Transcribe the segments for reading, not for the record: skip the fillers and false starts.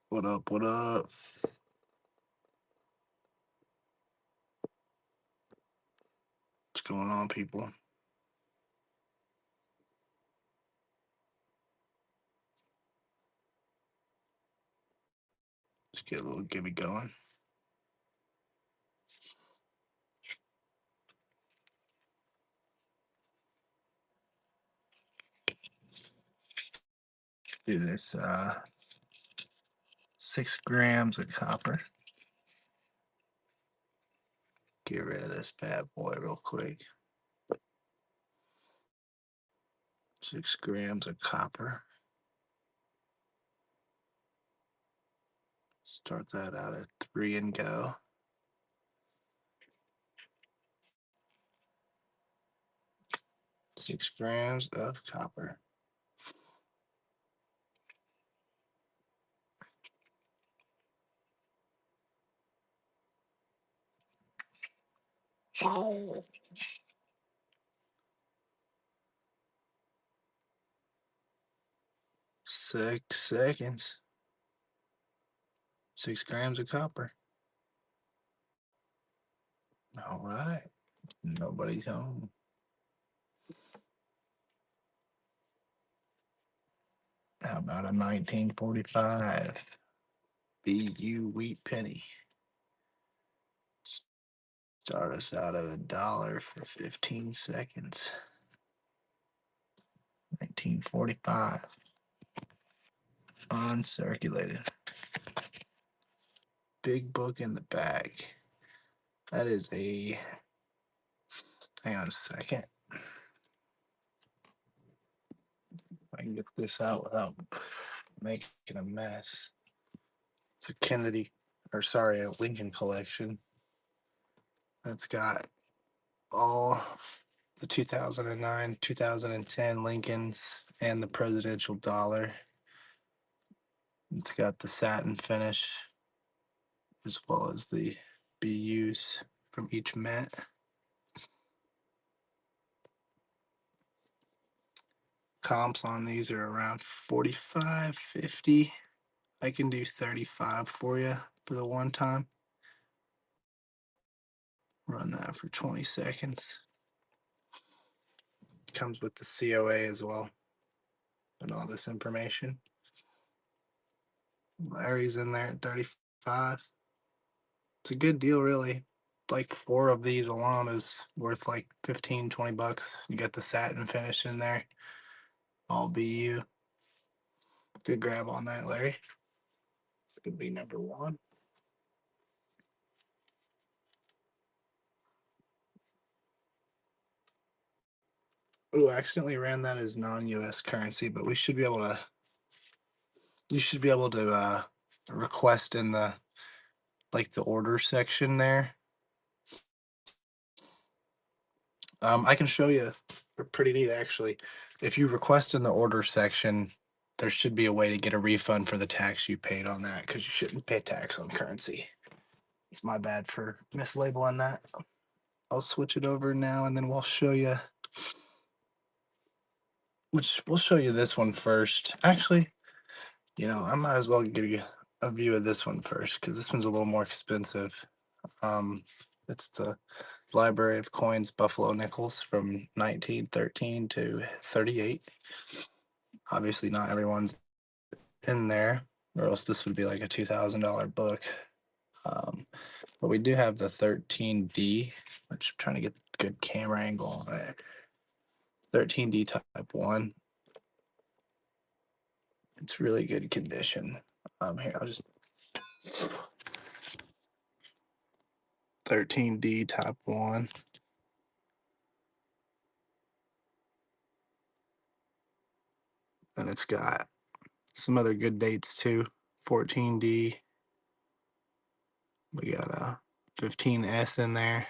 What up? What up? What's going on, people? Let's get a little Gibby going. Do this 6 grams of copper. Get rid of this bad boy real quick. 6 grams of copper. Start that out at 3 and go. Six grams of copper. Oh. 6 seconds. 6 grams of copper. All right. Nobody's home. How about a 1945 BU wheat penny? Start us out at $1 for 15 seconds. 1945. Uncirculated. Big book in the bag. That is a. Hang on a second. If I can get this out without making a mess. It's a Kennedy, or sorry, a Lincoln collection. That's got all the 2009, 2010 Lincolns and the presidential dollar. It's got the satin finish as well as the BUs from each mint. Comps on these are around 45, 50. I can do 35 for you for the one time. Run that for 20 seconds. Comes with the COA as well and all this information. Larry's in there at 35. It's a good deal, really. Like 4 of these alone is worth like 15, 20 bucks. You got the satin finish in there. All BU. Good grab on that, Larry. Could be number 1. Ooh, I accidentally ran that as non-US currency, but we should be able to. You should be able to request in the the order section there. I can show you. They're pretty neat, actually. If you request in the order section, there should be a way to get a refund for the tax you paid on that because you shouldn't pay tax on currency. It's my bad for mislabeling that. I'll switch it over now, and then we'll show you. We'll show you this one first. Actually, I might as well give you a view of this one first because this one's a little more expensive. It's the Library of Coins Buffalo Nickels from 1913 to 38. Obviously, not everyone's in there, or else this would be like a $2,000 book. But we do have the 13D, which I'm trying to get a good camera angle on it. 13D type 1. It's really good condition. Here, I'll just 13D type 1. And it's got some other good dates too. 14D. We got a 15S in there.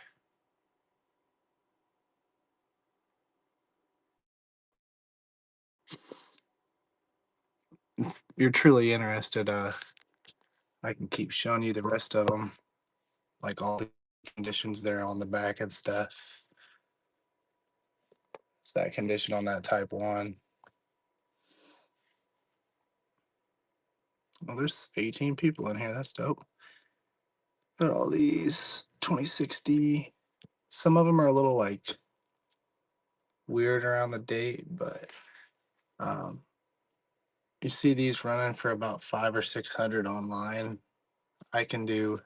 If you're truly interested, I can keep showing you the rest of them, like all the conditions there on the back and stuff. It's that condition on that type one. Well, there's 18 people in here. That's dope. Got all these 2060. Some of them are a little like weird around the date, but um, you see these running for about 5 or 600 online. I can do,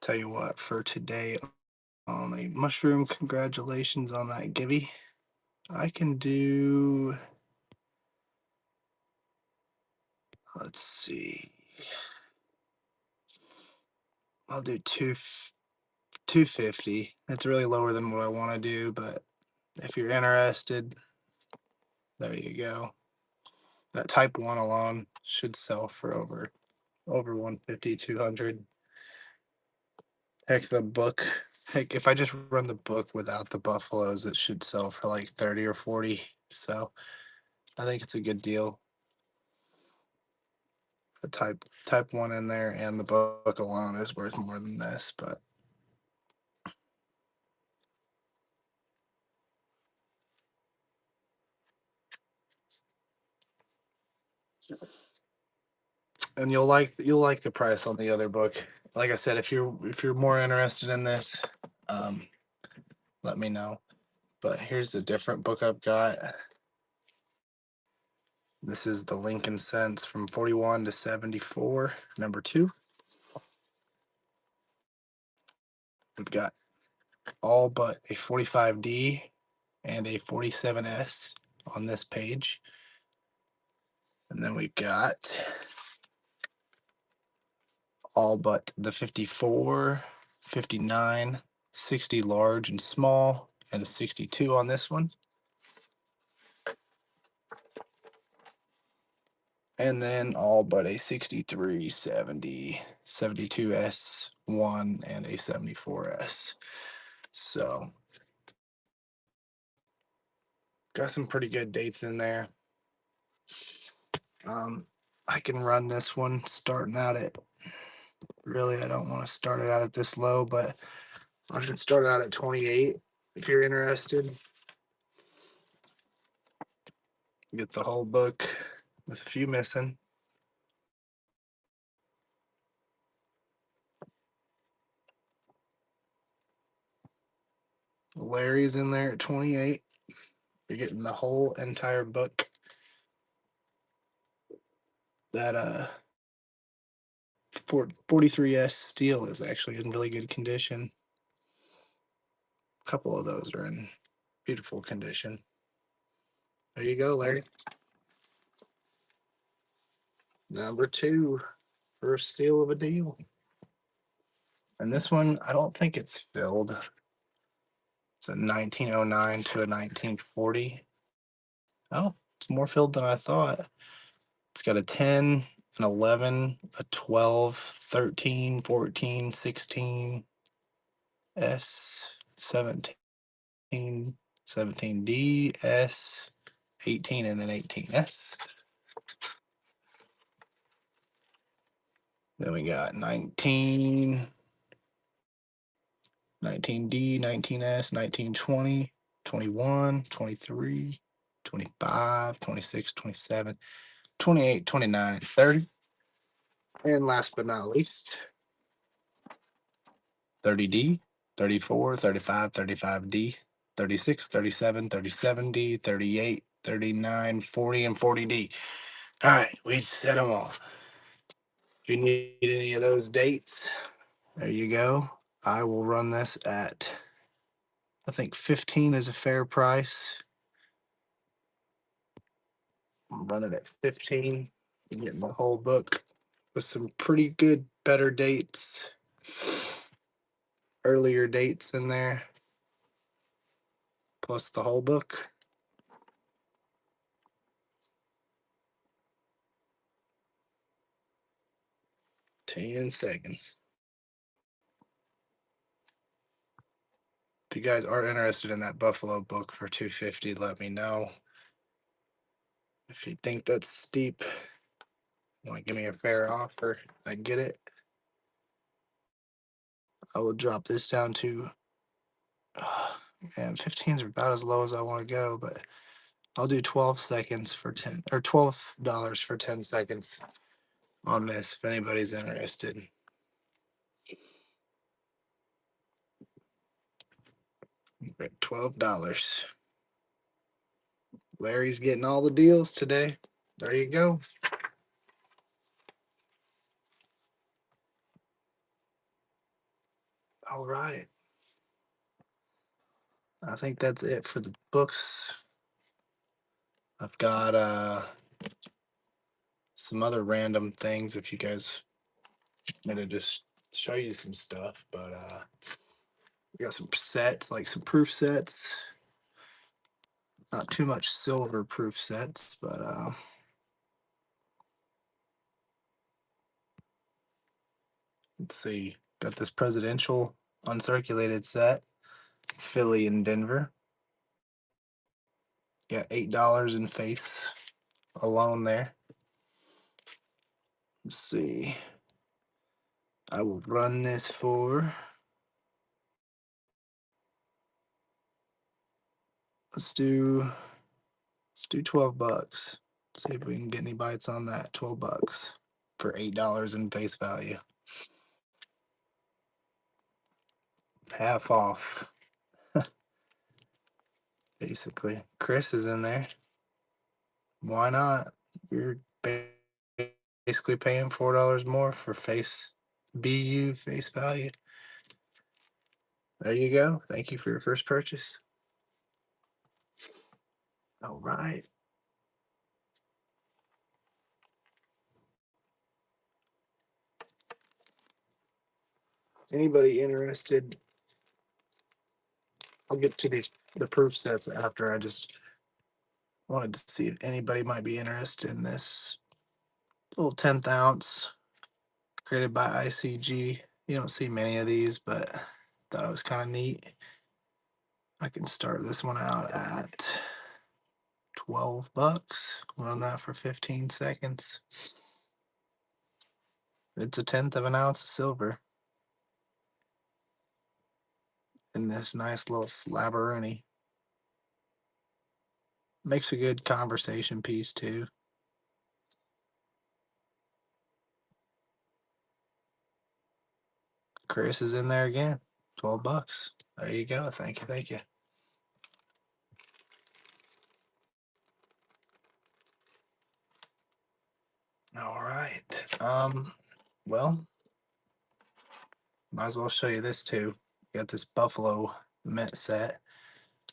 tell you what, for today only. Mushroom, congratulations on that, Gibby. I can do, let's see, I'll do 250. It's really lower than what I want to do, but if you're interested, there you go. That type 1 alone should sell for over 150, 200. Heck, the book. Heck, if I just run the book without the buffaloes, it should sell for like 30 or 40. So I think it's a good deal. The type 1 in there and the book alone is worth more than this, but and you'll like the price on the other book. Like I said, if you're more interested in this, um, let me know. But here's a different book I've got. This is the Lincoln Cents from 41 to 74, number 2. We've got all but a 45D and a 47S on this page. And then we've got all but the 54, 59, 60 large and small, and a 62 on this one. And then all but a 63, 70, 72S1, and a 74S. So got some pretty good dates in there. I can run this one starting out at, really, I don't want to start it out at this low, but I should start out at 28 if you're interested. Get the whole book with a few missing. Larry's in there at 28. You're getting the whole entire book. That 43S steel is actually in really good condition. A couple of those are in beautiful condition. There you go, Larry. Number 2, first steal of a deal. And this one, I don't think it's filled. It's a 1909 to a 1940. Oh, it's more filled than I thought. It's got a 10, an 11, a 12, 13, 14, 16, S, 17, 17D, S, 18, and an 18S. Then we got 19, 19D, 19S, 19, 20, 21, 23, 25, 26, 27, 28, 29, and 30. And last but not least, 30D, 34, 35, 35D, 36, 37, 37D, 38, 39, 40, and 40D. All right, we set them all. If you need any of those dates, there you go. I will run this at, I think 15 is a fair price. I'm running at 15. You're getting the whole book with some pretty good, better dates, earlier dates in there, plus the whole book. 10 seconds. If you guys are interested in that Buffalo book for 250, let me know. If you think that's steep, want to give me a fair offer, I get it. I will drop this down to And 15s are about as low as I want to go, but I'll do 12 seconds for 10 or $12 for 10 seconds on this if anybody's interested. We're at $12. Larry's getting all the deals today. There you go. All right. I think that's it for the books. I've got some other random things if you guys want to just show you some stuff, but we got some sets, like some proof sets. Not too much silver proof sets, but let's see. Got this presidential uncirculated set, Philly and Denver. Got $8 in face alone there. Let's see. I will run this for. Let's do $12. See if we can get any bites on that. $12 for $8 in face value. Half off, basically. Chris is in there. Why not? You're basically paying $4 more for face BU face value. There you go. Thank you for your first purchase. All right. Anybody interested? I'll get to the proof sets after. I just wanted to see if anybody might be interested in this little 10th ounce created by ICG. You don't see many of these, but thought it was kind of neat. I can start this one out at $12. Run that for 15 seconds. It's a 10th of an ounce of silver in this nice little slabberoonie. Makes a good conversation piece too. Chris is in there again. $12. There you go. Thank you. Thank you. All right. Well, might as well show you this too. Got this Buffalo mint set.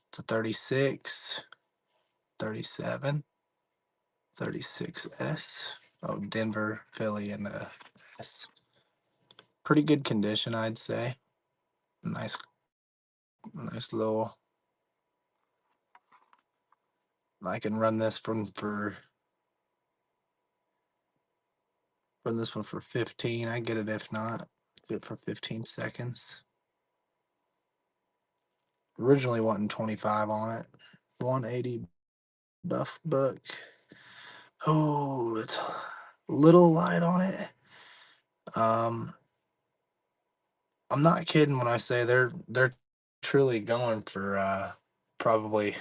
It's a 36, 37, 36S. Oh, Denver, Philly, and S. Pretty good condition, I'd say. Nice little. I can run this run this one for 15. I get it if not. Get it for 15 seconds. Originally wanting 25 on it. 180 buff book. Oh, it's a little light on it. I'm not kidding when I say they're truly going for probably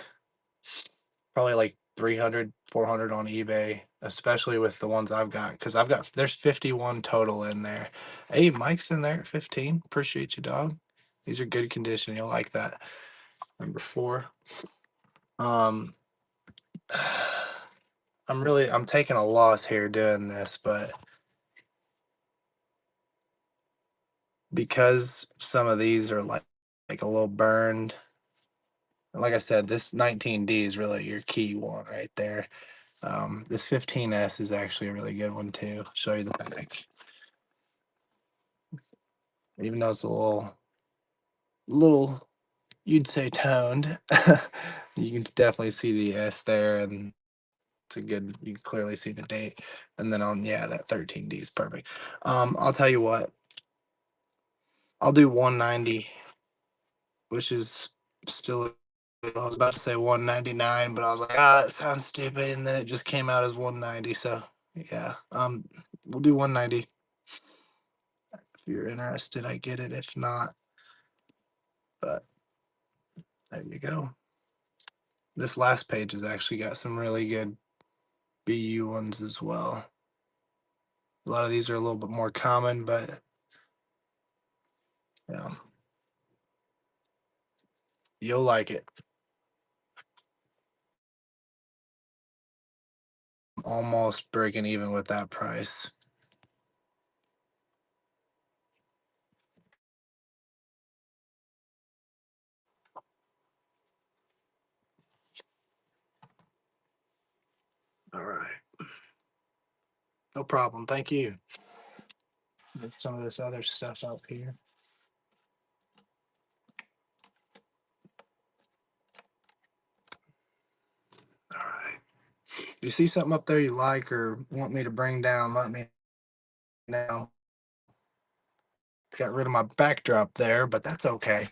like 300, 400 on eBay, especially with the ones I've got, because there's 51 total in there. Hey, Mike's in there at 15. Appreciate you, dog. These are good condition. You'll like that. Number 4. Um, I'm taking a loss here doing this, but because some of these are like a little burned. Like I said, this 19D is really your key one right there. This 15S is actually a really good one too. Show you the back. Even though it's a little, you'd say toned, you can definitely see the S there, and it's a good. You can clearly see the date, and then that 13D is perfect. I'll tell you what. I'll do 190, which is still. I was about to say 199, but I was like, that sounds stupid, and then it just came out as 190. So yeah, we'll do 190. If you're interested, I get it. If not, but There you go. This last page has actually got some really good BU ones as well. A lot of these are a little bit more common, but yeah, you'll like it. Almost breaking even with that price. All right. No problem. Thank you. Get some of this other stuff out here. All right. If you see something up there you like or want me to bring down, let me know. Got rid of my backdrop there, but that's okay.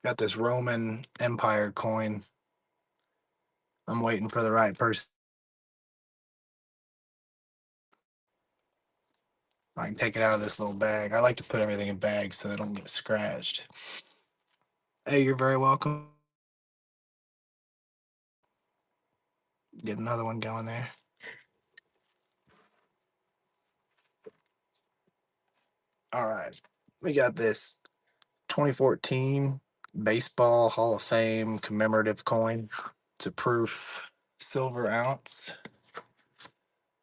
Got this Roman Empire coin. I'm waiting for the right person. I can take it out of this little bag. I like to put everything in bags so they don't get scratched. Hey, you're very welcome. Get another one going there. All right. We got this 2014 Baseball Hall of Fame commemorative coin. It's a proof silver ounce.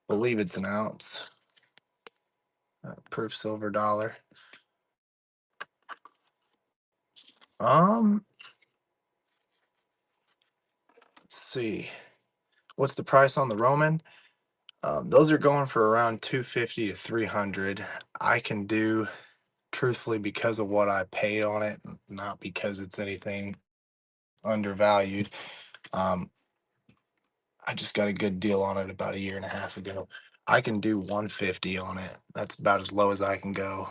Believe it's an ounce. Proof silver dollar. Um, let's see. What's the price on the Roman? Those are going for around 250 to 300. I can do truthfully because of what I paid on it, not because it's anything undervalued. Um, I just got a good deal on it about a year and a half ago. I can do 150 on it. That's about as low as I can go.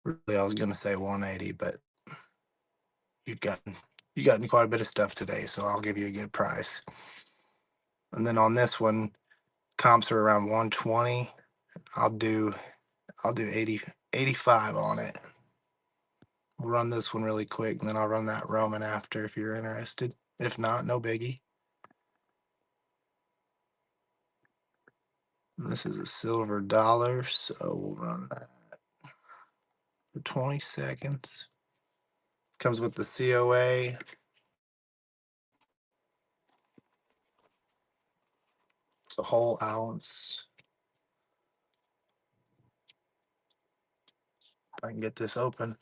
Really, I was gonna say 180, but you've gotten you got me quite a bit of stuff today, so I'll give you a good price. And then on this one, comps are around 120. I'll do I'll do 80 85 on it. We'll run this one really quick, and then I'll run that Roman after if you're interested. If not, no biggie. This is a silver dollar, so we'll run that for 20 seconds. Comes with the COA. It's a whole ounce. If I can get this open.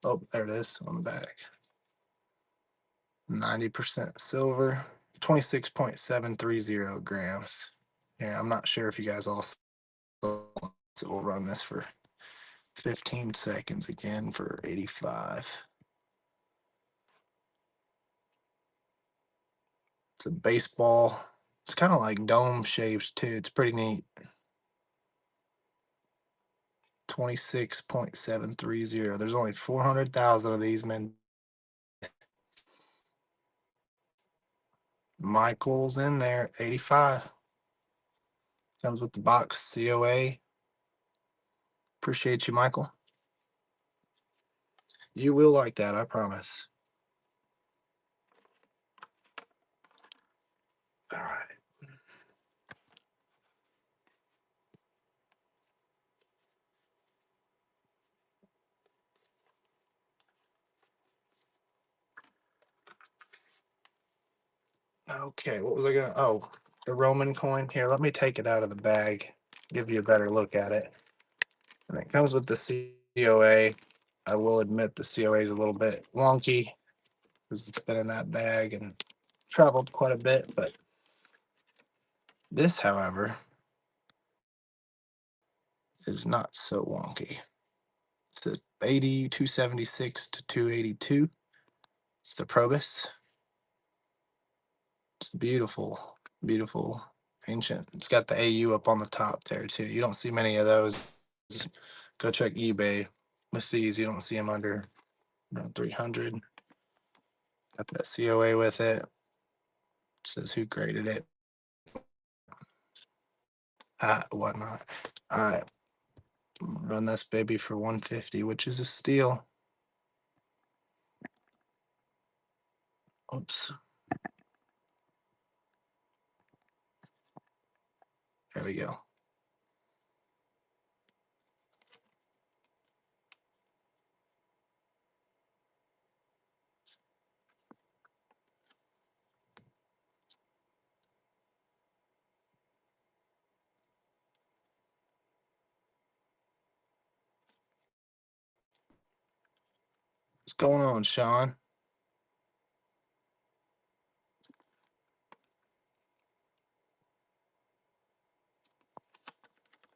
Oh, there it is on the back. 90% silver, 26.730 grams. Yeah, I'm not sure if you guys all saw, so we'll run this for 15 seconds again for 85. It's a baseball. It's kind of like dome shaped too. It's pretty neat. 26.730. There's only 400,000 of these men. Michael's in there, 85. Comes with the box COA. Appreciate you, Michael. You will like that, I promise. All right. Okay, what was I gonna? Oh, the Roman coin. Here, let me take it out of the bag, give you a better look at it. And it comes with the COA. I will admit the COA is a little bit wonky because it's been in that bag and traveled quite a bit. But this, however, is not so wonky. It's a 276 to 282. It's the Probus. It's beautiful, beautiful, ancient. It's got the AU up on the top there too. You don't see many of those. Go check eBay. With these, you don't see them under around 300. Got that COA with it. Says who graded it. Whatnot. All right. Run this baby for 150, which is a steal. Oops. There we go. What's going on, Sean?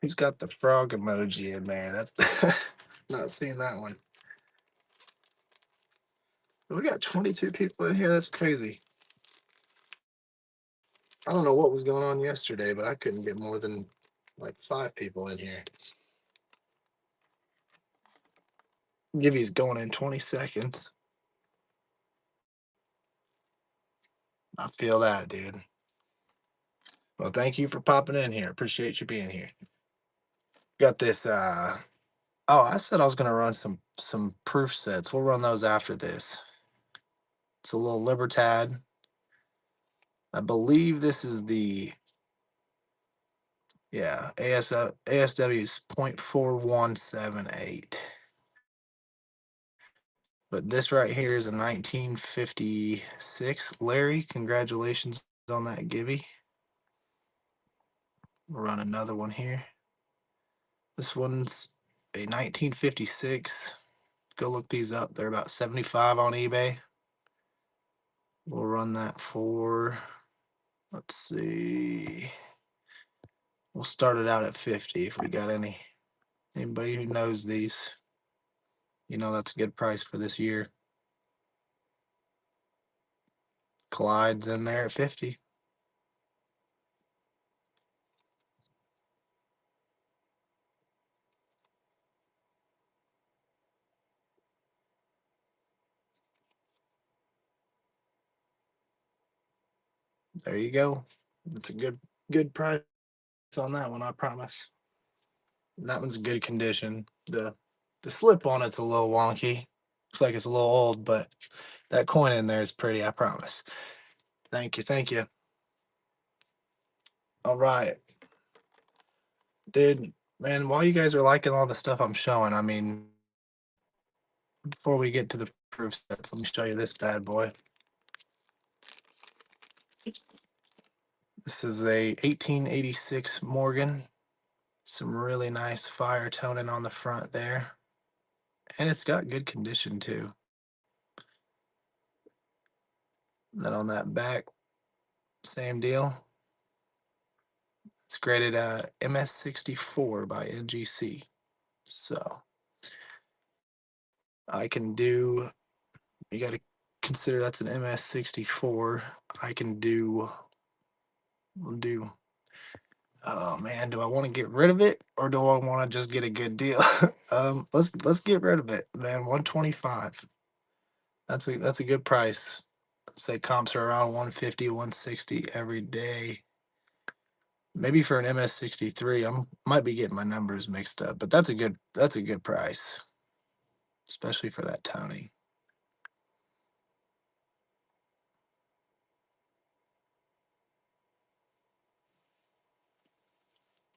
He's got the frog emoji in there. That's not seeing that one. We got 22 people in here. That's crazy. I don't know what was going on yesterday, but I couldn't get more than like 5 people in here. Gibby's going in 20 seconds. I feel that, dude. Well, thank you for popping in here. Appreciate you being here. Got this oh, I said I was gonna run some proof sets. We'll run those after this. It's a little Libertad. I believe this is the yeah, ASW is 0.4178. But this right here is a 1956 Larry. Congratulations on that, Gibby. We'll run another one here. This one's a 1956. Go look these up. They're about 75 on eBay. We'll run that for, let's see. We'll start it out at 50 if we got anybody who knows these. You know that's a good price for this year. Collide's in there at 50. There you go. It's a good price on that one, I promise. That one's in good condition. The slip on it's a little wonky. Looks like it's a little old, but that coin in there is pretty, I promise. Thank you, thank you. All right. Dude, man, while you guys are liking all the stuff I'm showing, I mean, before we get to the proof sets, let me show you this bad boy. This is a 1886 Morgan. Some really nice fire toning on the front there. And it's got good condition too. Then on that back, same deal. It's graded MS64 by NGC. So I can do, you got to consider that's an MS64. I can we'll do, oh man, do I want to get rid of it or do I want to just get a good deal? Let's get rid of it, man. 125. That's a good price. Say comps are around 150, 160 every day. Maybe for an MS63, I might be getting my numbers mixed up, but that's a good price, especially for that Tony.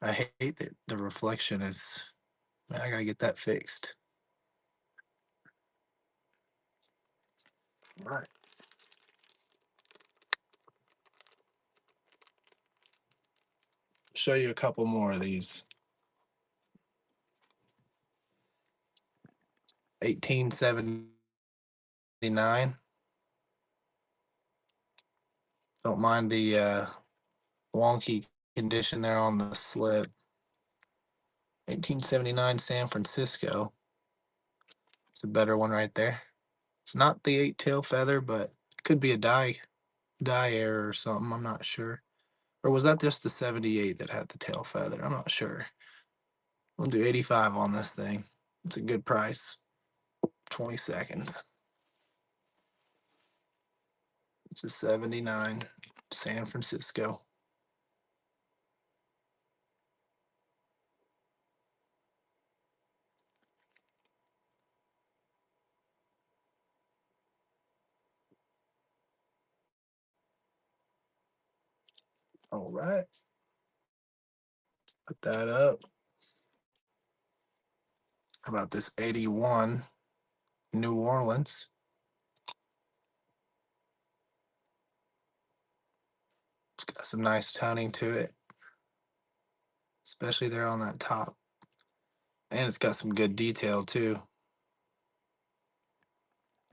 I hate that the reflection is. Man, I gotta get that fixed. All right. Show you a couple more of these. 1879. Don't mind the wonky condition there on the slip. 1879 San Francisco. It's a better one right there. It's not the 8-tail feather, but it could be a dye error or something. I'm not sure. Or was that just the 78 that had the tail feather? I'm not sure. We'll do 85 on this thing. It's a good price. 20 seconds. It's a 79 San All right. Put that up. How about this 81 New Orleans? It's got some nice toning to it, especially there on that top. And it's got some good detail too.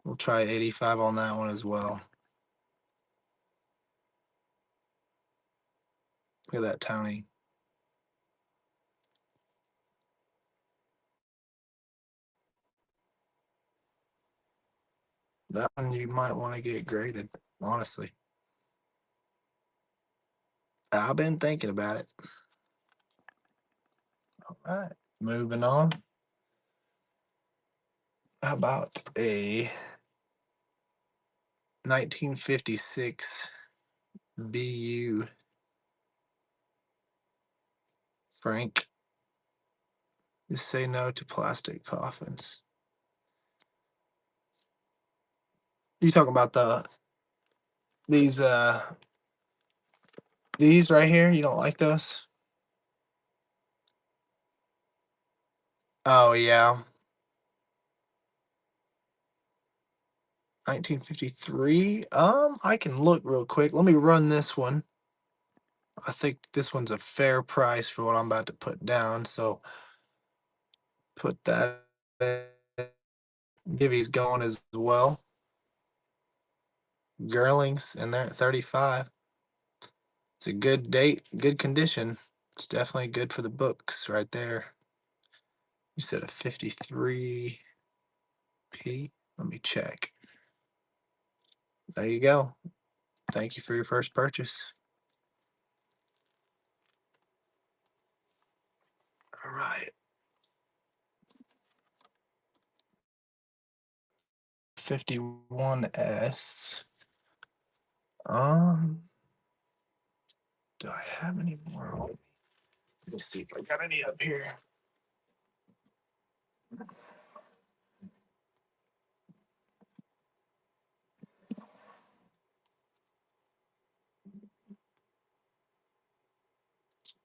We'll try 85 on that one as well. Look at that toning. That one you might want to get graded, honestly. I've been thinking about it. All right, moving on. How about a 1956 BU Frank? Just say no to plastic coffins. You talking about these these right here? You don't like those? Oh yeah. 1953. I can look real quick. Let me run this one. I think this one's a fair price for what I'm about to put down. So put that in. Gibby's going as well. Girlings in there at 35. It's a good date, good condition. It's definitely good for the books right there. You said a 53P. Let me check. There you go. Thank you for your first purchase. All right. 51S. Um, do I have any more on me? Let me see if I got any up here.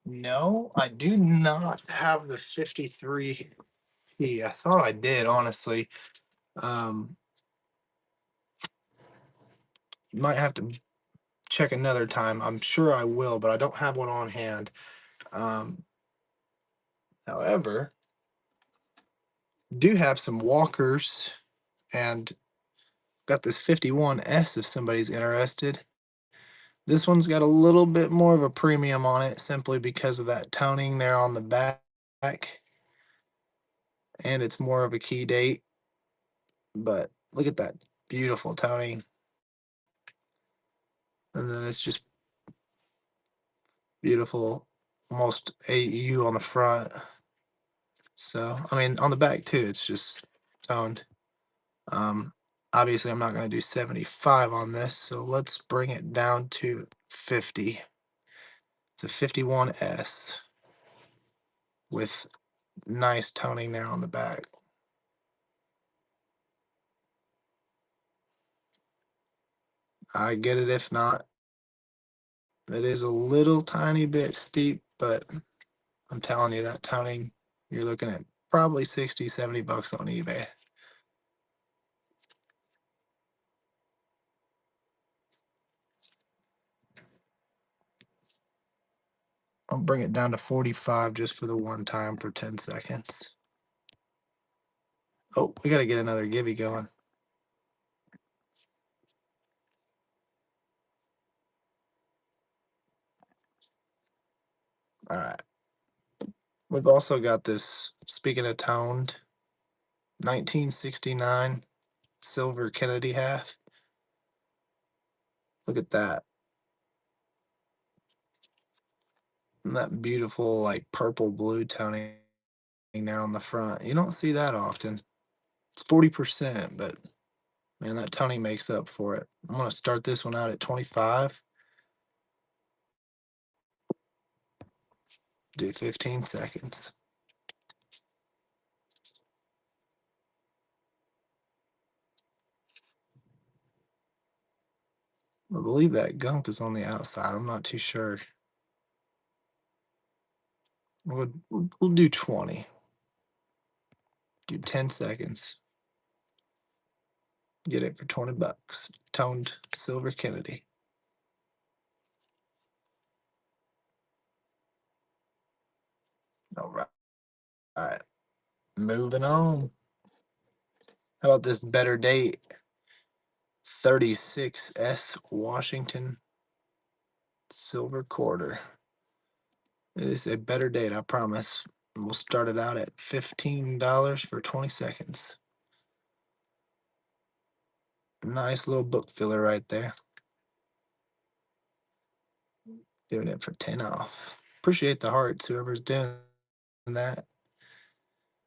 No, I do not have the 53P. I thought I did, honestly. Um, you might have to check another time. I'm sure I will, but I don't have one on hand. Um, however, do have some walkers and got this 51S if somebody's interested. This one's got a little bit more of a premium on it simply because of that toning there on the back. And it's more of a key date. But look at that beautiful toning. And then it's just beautiful, almost AU on the front. So, I mean, on the back too, it's just toned. Um, Obviously, I'm not going to do 75 on this, so let's bring it down to 50. It's a 51S with nice toning there on the back. I get it if not. It is a little tiny bit steep, but I'm telling you that toning, you're looking at probably 60, 70 bucks on eBay. I'll bring it down to 45 just for the one time for 10 seconds. Oh, we got to get another Gibby going. All right. We've also got this, speaking of toned, 1969 silver Kennedy half. Look at that. And that beautiful, like purple blue toning there on the front. You don't see that often. It's 40%, but man, that toning makes up for it. I'm going to start this one out at 25. Do 15 seconds. I believe that gunk is on the outside. I'm not too sure. We'll do 20. Do 10 seconds. Get it for 20 bucks. Toned silver Kennedy. All right. All right. Moving on. How about this better date? 36S Washington silver quarter. It is a better date, I promise. We'll start it out at $15 for 20 seconds. Nice little book filler right there. Doing it for 10 off. Appreciate the hearts, whoever's doing that.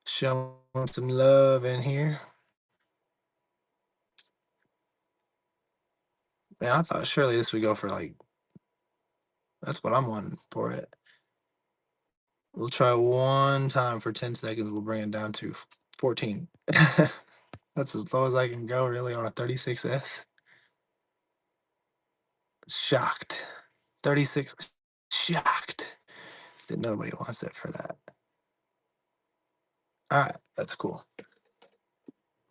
Showing some love in here. Man, I thought surely this would go for like, that's what I'm wanting for it. We'll try one time for 10 seconds. We'll bring it down to 14. That's as low as I can go, really, on a 36S. Shocked. 36. Shocked that nobody wants it for that. All right, that's cool.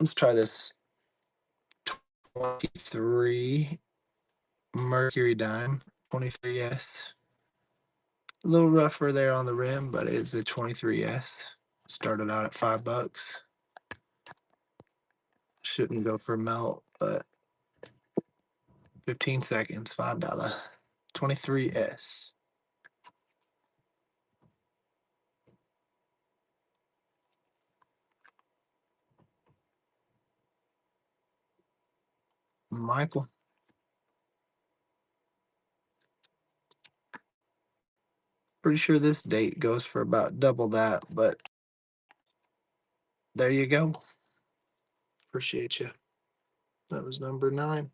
Let's try this 23 Mercury dime, 23S. A little rougher there on the rim, but it's a 23S. Started out at $5. Shouldn't go for melt, but 15 seconds, $5. 23S. Michael. Pretty sure this date goes for about double that, but there you go. Appreciate you. That was number 9.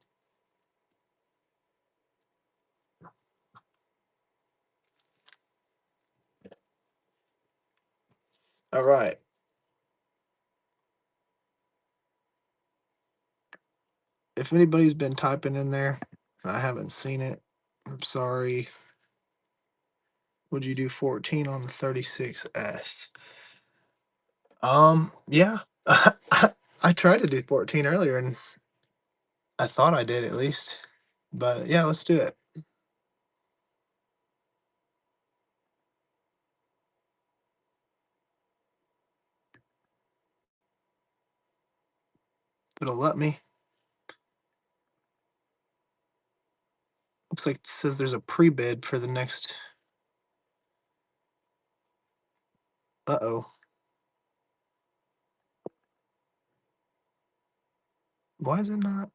All right. If anybody's been typing in there and I haven't seen it, I'm sorry. Would you do 14 on the 36S? Yeah. I tried to do 14 earlier and I thought I did at least. But yeah, let's do it. It'll let me. Looks like it says there's a pre-bid for the next. Uh-oh. Why is it not?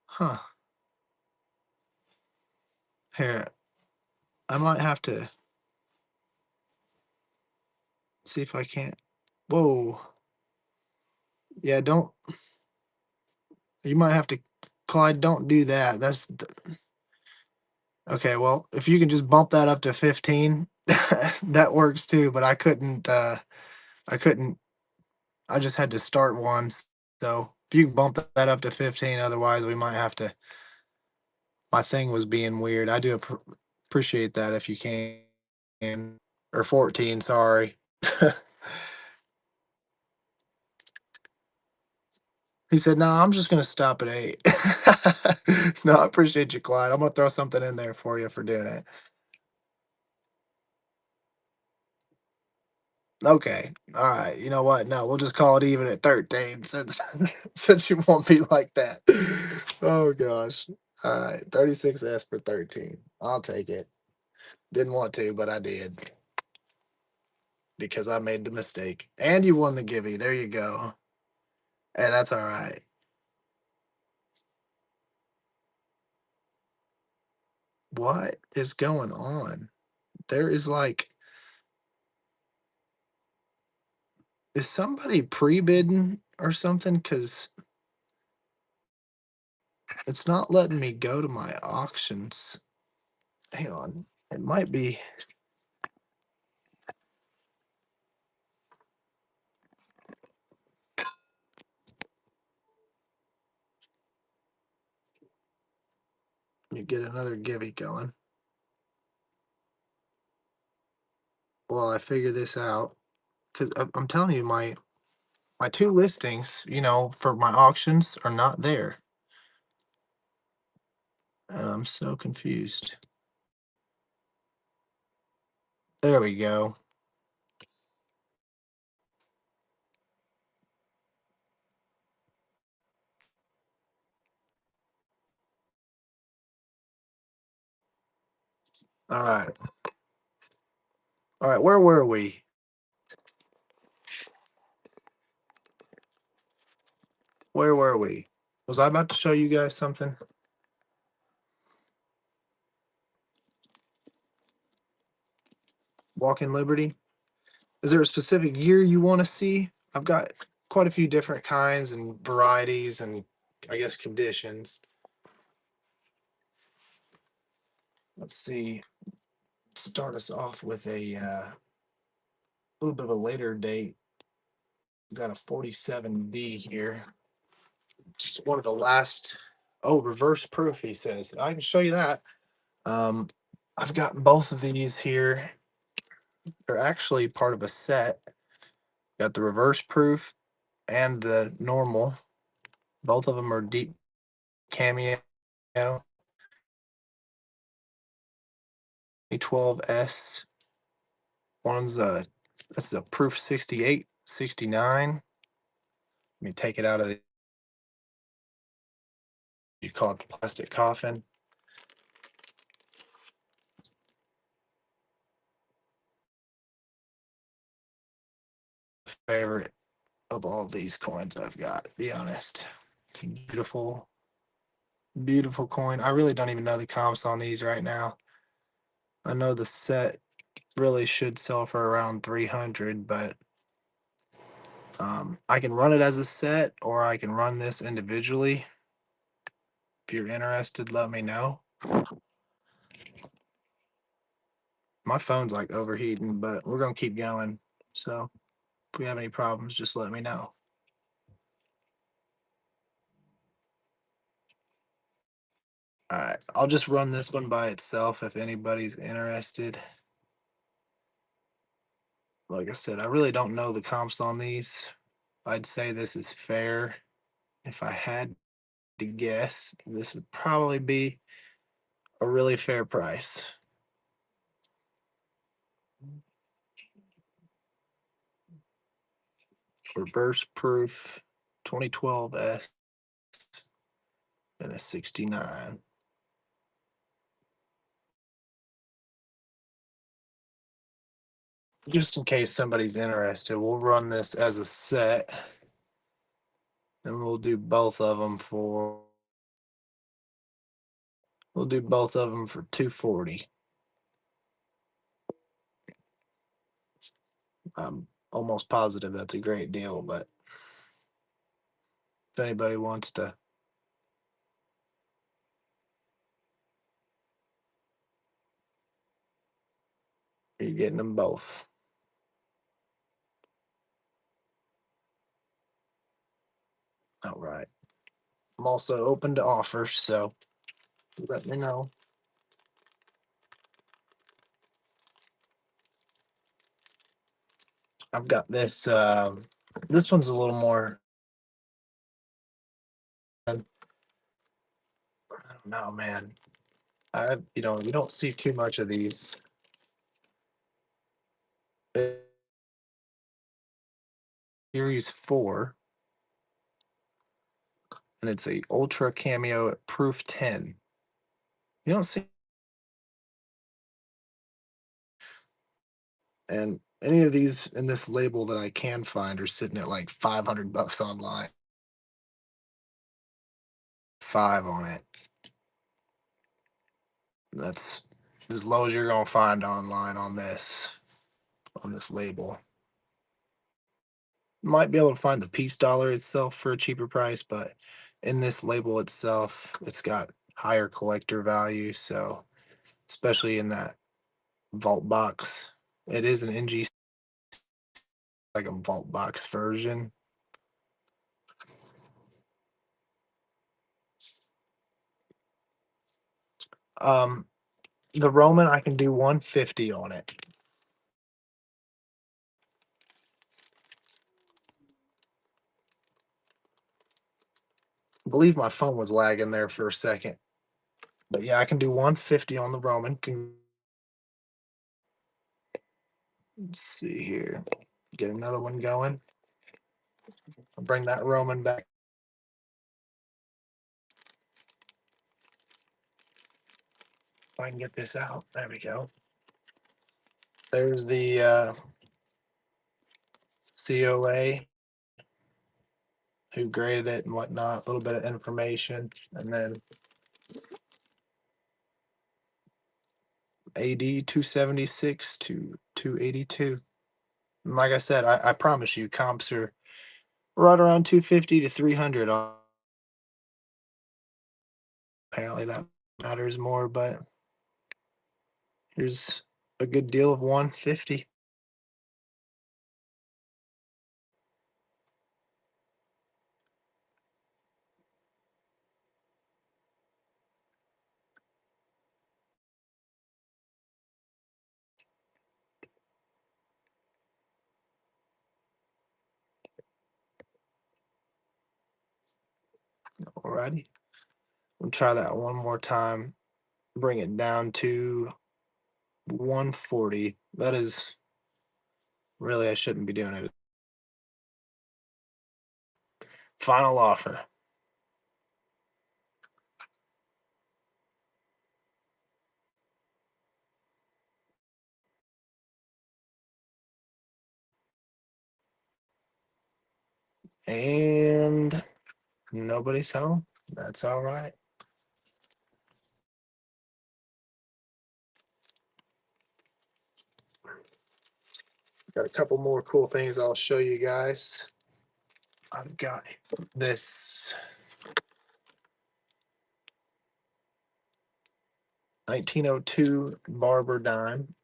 Huh. Here, I might have to see if I can't. Whoa. Yeah, don't. You might have to. Clyde, don't do that. Okay, well, if you can just bump that up to 15, that works too, but I couldn't I just had to start once. So if you can bump that up to 15, otherwise we might have to. My thing was being weird. I do appreciate that if you can. Or 14, sorry. He said, no, I'm just gonna stop at 8. No, I appreciate you, Clyde. I'm gonna throw something in there for you for doing it. Okay. All right. You know what? No, we'll just call it even at 13 since since you won't be like that. Oh gosh. All right. 36S for 13. I'll take it. Didn't want to, but I did because I made the mistake. And you won the givey. There you go. And that's all right. What is going on? There is like, is somebody pre-bidding or something? Because it's not letting me go to my auctions. Hang on. It might be. You get another givey going. while I figure this out, because I'm telling you, my two listings, for my auctions are not there, and I'm so confused. There we go. All right. All right, where were we? Where were we? Was I about to show you guys something? Walk in Liberty. Is there a specific year you want to see? I've got quite a few different kinds and varieties and I guess conditions. Let's see. Start us off with a little bit of a later date. We've got a 47D here. Just one of the last. Oh, reverse proof, he says. I can show you that. Um, I've got both of these here. They're actually part of a set. Got the reverse proof and the normal. Both of them are deep cameo. 12S. One's this is a proof 68, 69. Let me take it out of the, you call it the plastic coffin. Favorite of all these coins I've got, to be honest. It's a beautiful, beautiful coin. I really don't even know the comps on these right now. I know the set really should sell for around 300, but I can run it as a set or I can run this individually. If you're interested, let me know. My phone's like overheating, but we're gonna keep going. So if we have any problems, just let me know. All right, I'll just run this one by itself if anybody's interested. Like I said, I really don't know the comps on these. I'd say this is fair. If I had to guess, this would probably be a really fair price. Reverse proof 2012 S and a 69. Just in case somebody's interested, we'll run this as a set and we'll do both of them for 240. I'm almost positive that's a great deal, but if anybody wants to, you're getting them both. All right. I'm also open to offers, so let me know. I've got this. This one's a little more. I don't know, man. You don't see too much of these. Series 4, and it's a ultra cameo at proof 10. You don't see, and any of these in this label that I can find are sitting at like $500 online. Five on it. That's as low as you're gonna find online on this label. Might be able to find the piece dollar itself for a cheaper price, but in this label itself, it's got higher collector value. So especially in that vault box, it is an NG, like a vault box version. Um, the Roman I can do 150 on it. I believe my phone was lagging there for a second. But yeah, I can do 150 on the Roman. Let's see here. Get another one going. I'll bring that Roman back. If I can get this out. There we go. There's the COA who graded it and whatnot, a little bit of information, and then AD 276 to 282. And like I said, I promise you, comps are right around 250 to 300. Apparently, that matters more, but here's a good deal of 150. Alrighty. We'll try that one more time. Bring it down to 140. That is really, I shouldn't be doing it. Final offer. And nobody's home. That's all right. Got a couple more cool things I'll show you guys. I've got this 1902 Barber dime.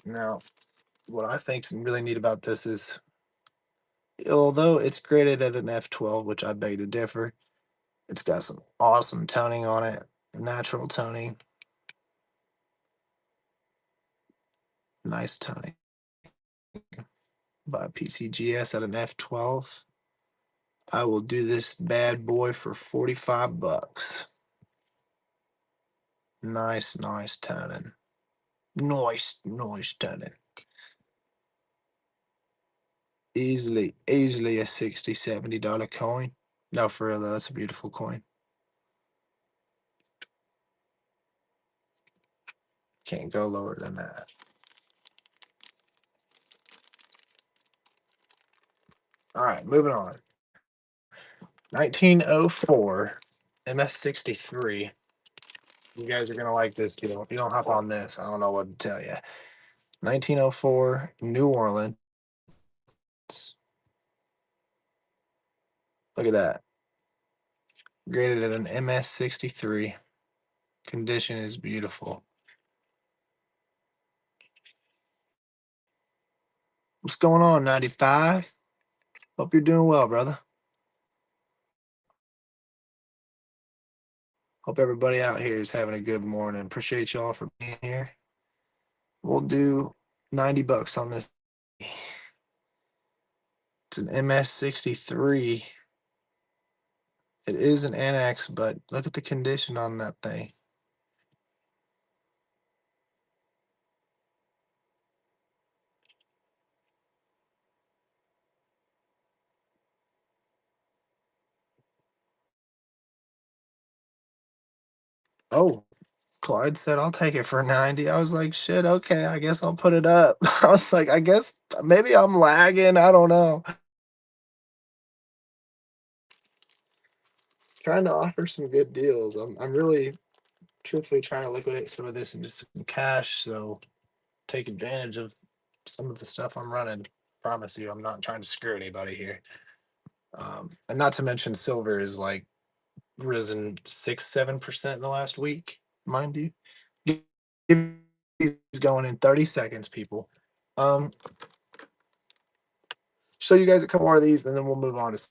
Now, what I think's really neat about this is, although it's graded at an F12, which I beg to differ, it's got some awesome toning on it, natural toning, nice toning by PCGS at an F12. I will do this bad boy for 45 bucks. Nice, nice toning. Nice, nice toning. Easily a $60, $70 coin. No, for real though, that's a beautiful coin. Can't go lower than that. All right, moving on. 1904 MS63. You guys are gonna like this deal. If you don't hop on this, I don't know what to tell you. 1904 New Orleans. Look at that. Graded at an MS63. Condition is beautiful. What's going on, 95? Hope you're doing well, brother. Hope everybody out here is having a good morning. Appreciate y'all for being here. We'll do 90 bucks on this. It's an MS63. It is an annex, but look at the condition on that thing. Oh, Clyde said, I'll take it for 90. I was like, shit, okay, I guess I'll put it up. I was like, I guess maybe I'm lagging. I don't know. Trying to offer some good deals. I'm really truthfully trying to liquidate some of this into some cash. So take advantage of some of the stuff I'm running. Promise you, I'm not trying to screw anybody here. And not to mention, silver is like risen 6, 7% in the last week, mind you. He's going in 30 seconds, people. Um, show you guys a couple more of these, and then we'll move on to.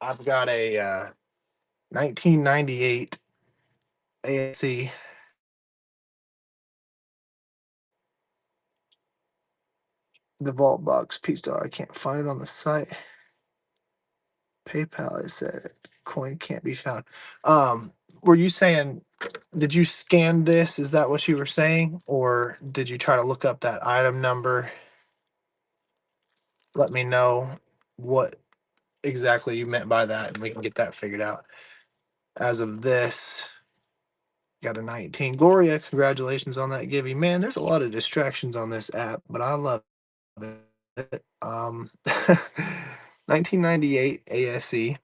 I've got a 1998 ASC. The Vault Box piece. I can't find it on the site. PayPal, it said coin can't be found. Um, were you saying, did you scan this? Is that what you were saying? Or did you try to look up that item number? Let me know what exactly you meant by that and we can get that figured out. As of this, got a 19. Gloria, congratulations on that Gibby. Man, there's a lot of distractions on this app, but I love it. 1998 ASE,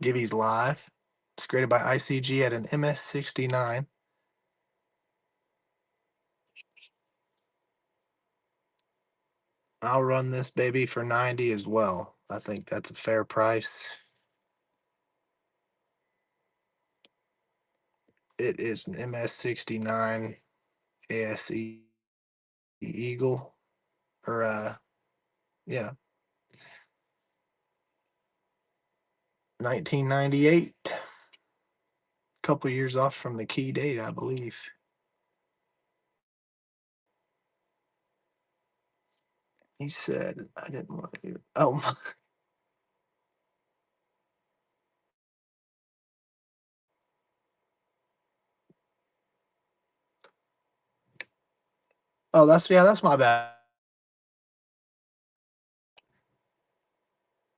Gibby's Live. It's graded by ICG at an MS69. I'll run this baby for 90 as well. I think that's a fair price. It is an MS69 ASE Eagle, or yeah, 1998. Couple years off from the key date, I believe. He said, I didn't want to hear. Oh, oh, that's my bad.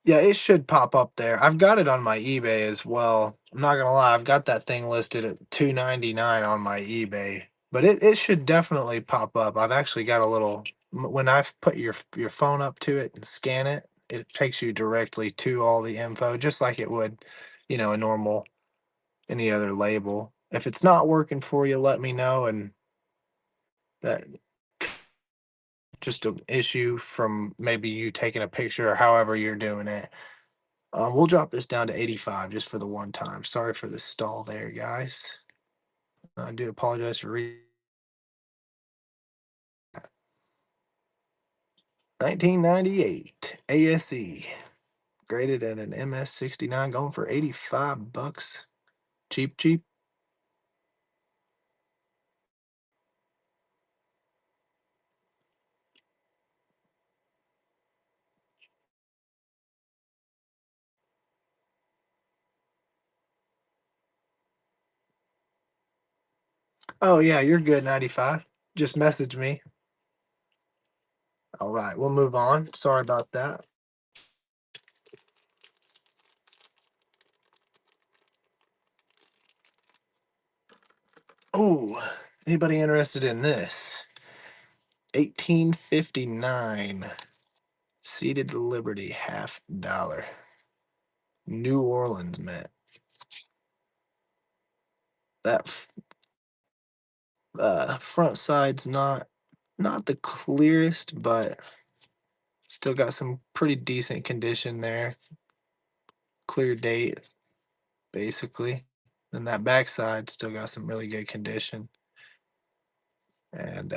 Yeah, it should pop up there. I've got it on my eBay as well. I'm not gonna lie, I've got that thing listed at 299 on my eBay, but it should definitely pop up. I've actually got a little when I've put your phone up to it and scan it, it takes you directly to all the info, just like it would, a normal any other label. If it's not working for you, let me know, and that just an issue from maybe you taking a picture or however you're doing it. We'll drop this down to 85 just for the one time. Sorry for the stall there, guys. I do apologize for 1998 ASE, graded at an MS69, going for 85 bucks. Cheap, cheap. Oh yeah, you're good, 95. Just message me. All right, we'll move on. Sorry about that. Oh, anybody interested in this? 1859 Seated Liberty $50. New Orleans Mint. That front side's not the clearest, but still got some pretty decent condition there. Clear date, basically. And that backside still got some really good condition. And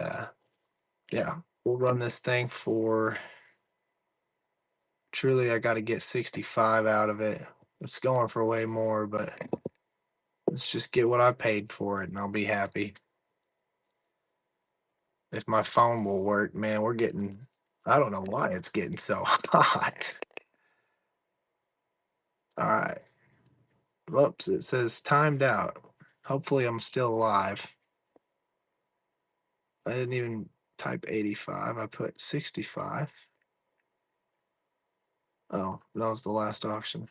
yeah, we'll run this thing for truly I gotta get 65 out of it. It's going for way more, but let's just get what I paid for it and I'll be happy. If my phone will work, man, we're getting I don't know why it's getting so hot. All right. Whoops, it says timed out. Hopefully I'm still alive. I didn't even type 85. I put 65. Oh, that was the last auction.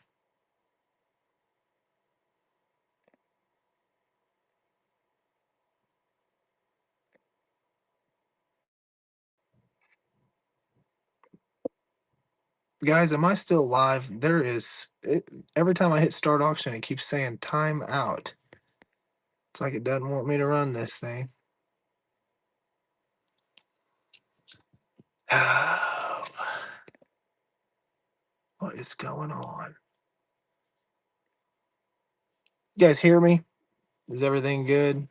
Guys, am I still live? Every time I hit start auction, it keeps saying time out. It's like it doesn't want me to run this thing. What is going on? You guys hear me? Is everything good?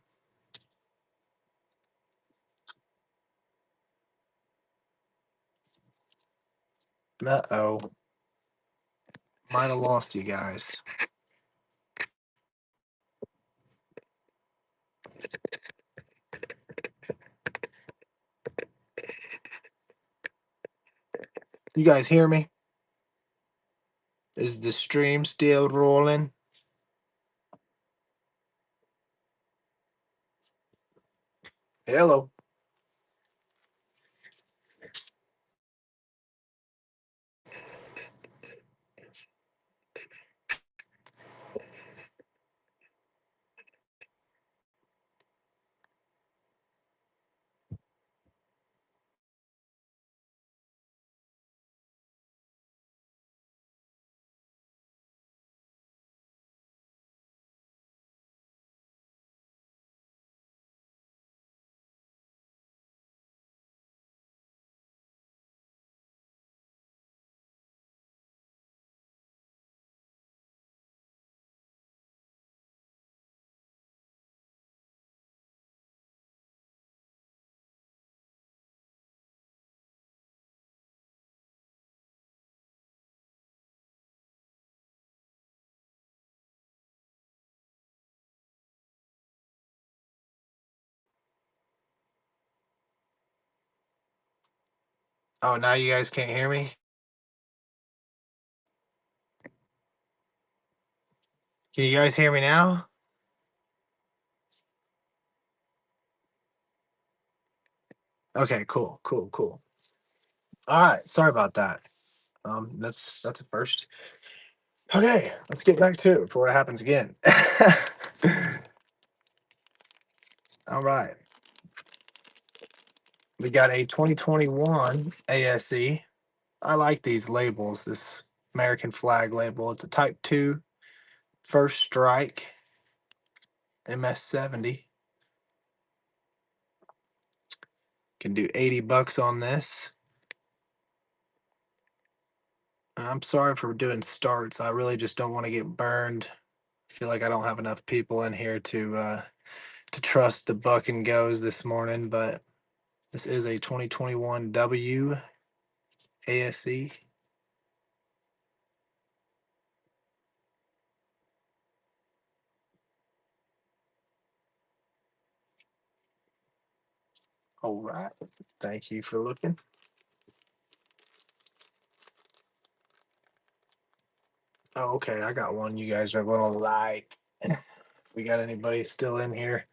Uh-oh. Might have lost you guys. You guys hear me? Is the stream still rolling? Hello. Oh, now you guys can't hear me? Can you guys hear me now? Okay, cool, cool, cool. All right, sorry about that. That's a first. Okay, let's get back to it before it happens again. All right, we got a 2021 ASE. I like these labels. This American flag label. It's a Type 2 First Strike MS70. Can do 80 bucks on this. I'm sorry for doing starts. I really just don't want to get burned. I feel like I don't have enough people in here to trust the buck and goes this morning, but this is a 2021 W ASE. All right. Thank you for looking. Oh, okay. I got one you guys are going to like. We got anybody still in here?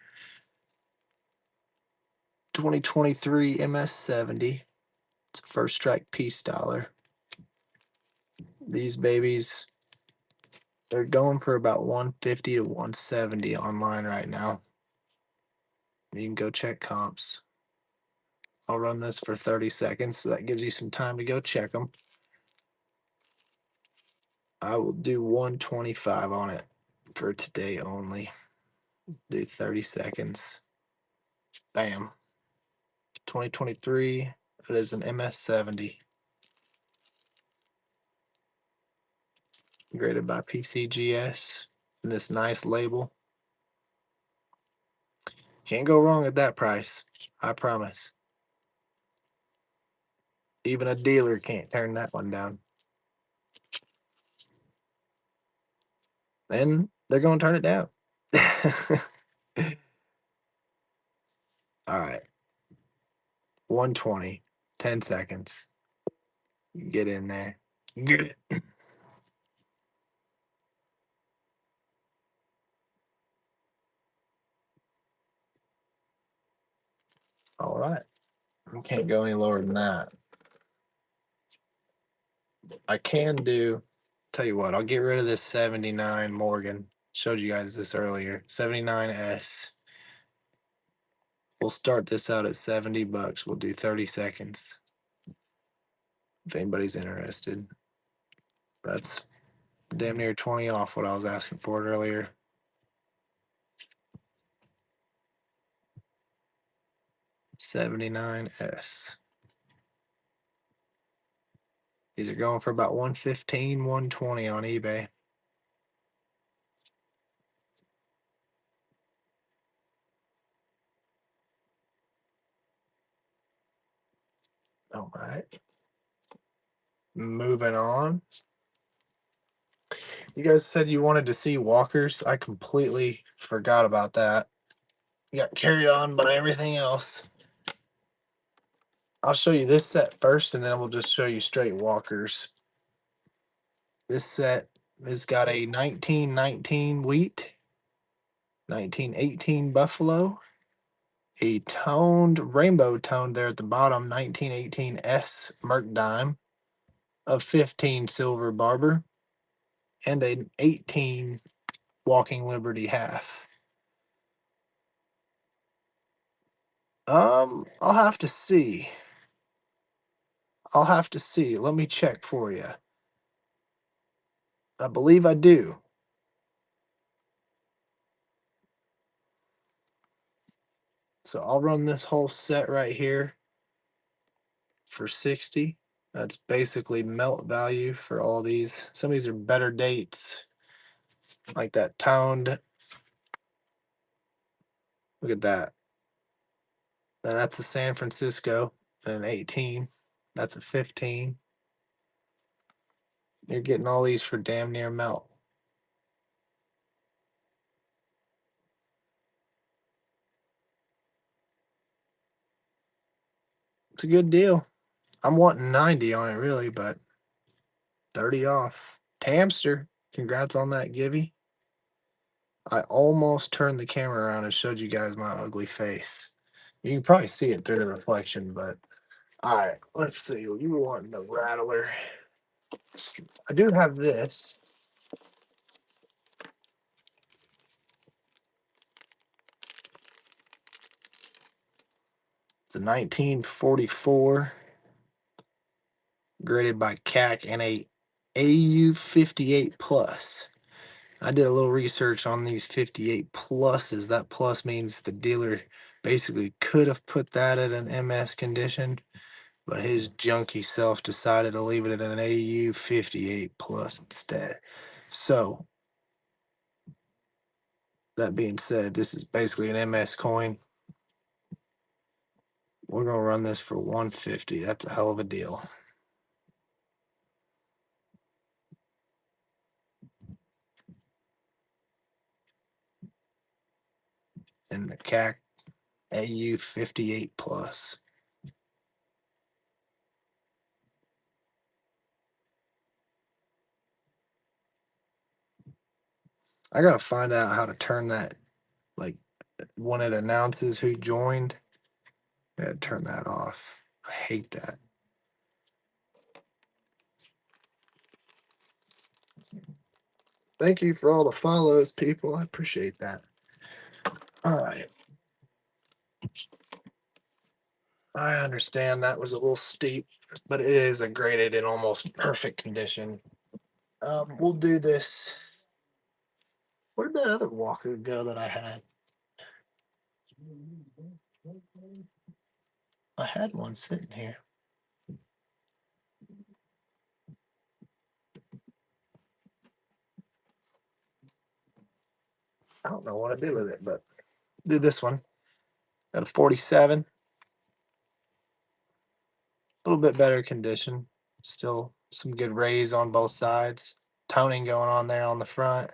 2023 MS70. It's a First Strike Peace Dollar. These babies, they're going for about 150 to 170 online right now. You can go check comps. I'll run this for 30 seconds, so that gives you some time to go check them. I will do 125 on it for today only. Do 30 seconds. Bam. 2023. It is an MS70. Graded by PCGS. And this nice label. Can't go wrong at that price. I promise. Even a dealer can't turn that one down. Then they're going to turn it down. All right. 120. 10 seconds. Get in there. Get it. All right. We can't go any lower than that. I can do, tell you what, I'll get rid of this 79 Morgan. Showed you guys this earlier. 79S. We'll start this out at 70 bucks. We'll do 30 seconds. If anybody's interested. That's damn near 20 off what I was asking for it earlier. $79S. These are going for about 115, 120 on eBay. All right. Moving on. You guys said you wanted to see walkers. I completely forgot about that. Got carried on by everything else. I'll show you this set first, and then we'll just show you straight walkers. This set has got a 1919 wheat, 1918 buffalo, a toned rainbow tone there at the bottom, 1918 S Merc dime, a 15 silver barber, and an 18 Walking Liberty half. I'll have to see. I'll have to see. Let me check for you. I believe I do. So I'll run this whole set right here for 60. That's basically melt value for all these. Some of these are better dates, like that toned. Look at that. And that's a San Francisco and an 18. That's a 15. You're getting all these for damn near melt. It's a good deal. I'm wanting 90 on it really, but 30 off. Tamster, congrats on that, Gibby. I almost turned the camera around and showed you guys my ugly face. You can probably see it through the reflection, but all right, let's see. You were wanting a rattler. I do have this. It's a 1944 graded by CAC and a AU 58 plus. I did a little research on these 58 pluses. That plus means the dealer basically could have put that at an MS condition, but his junky self decided to leave it at an AU 58 plus instead. So, that being said, this is basically an MS coin. We're going to run this for 150. That's a hell of a deal. And the CAC AU 58 plus. I got to find out how to turn that, like, when it announces who joined. Yeah, turn that off. I hate that. Thank you for all the follows, people. I appreciate that. All right. I understand that was a little steep, but it is a graded in almost perfect condition. We'll do this. Where'd that other Walker go that I had? I had one sitting here. I don't know what to do with it, but do this one. Got a 47. A little bit better condition. Still some good rays on both sides. Toning going on there on the front.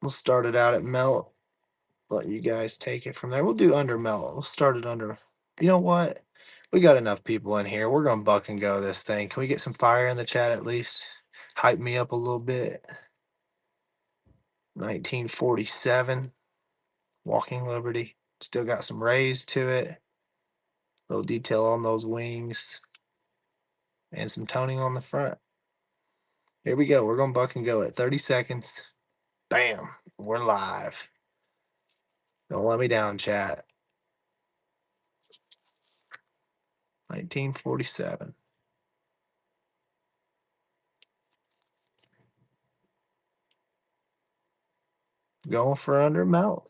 We'll start it out at melt. Let you guys take it from there. We'll do under melt. We'll start it under. You know what? We got enough people in here. We're gonna buck and go this thing. Can we get some fire in the chat at least? Hype me up a little bit. 1947 Walking Liberty. Still got some rays to it. Little detail on those wings. And some toning on the front. Here we go. We're gonna buck and go at 30 seconds. Bam. We're live. Don't let me down, chat. 1947. Going for under melt.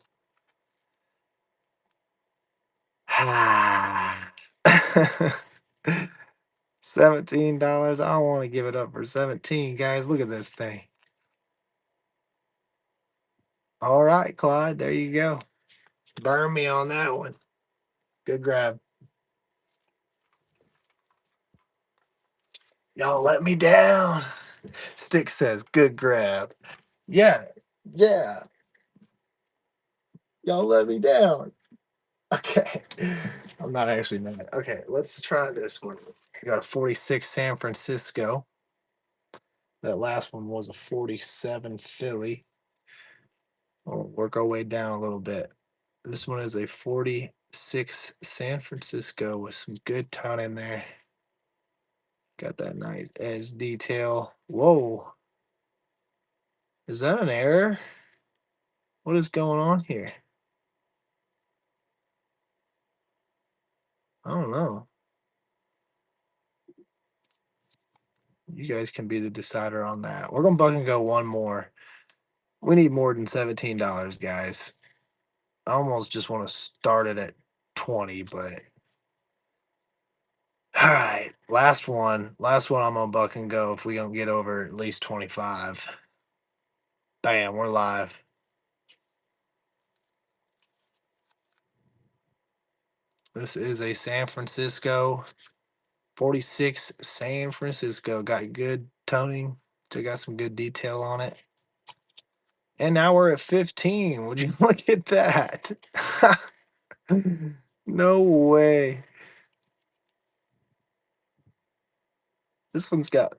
$17. I don't want to give it up for 17, guys. Look at this thing. All right, Clyde. There you go. Burn me on that one. Good grab. Y'all let me down. Stick says, good grab. Yeah. Yeah. Y'all let me down. Okay. I'm not actually mad. Okay, let's try this one. We got a 46 San Francisco. That last one was a 47 Philly. We'll work our way down a little bit. This one is a 46 San Francisco with some good tone in there. Got that nice edge detail. Whoa. Is that an error? What is going on here? I don't know. You guys can be the decider on that. We're gonna buck and go one more. We need more than $17, guys. I almost just want to start it at 20, but all right. Last one. Last one I'm gonna buck and go if we don't get over at least 25. Bam, we're live. This is a San Francisco 46 San Francisco. Got good toning. So got some good detail on it. And now we're at 15. Would you look at that? No way. This one's got,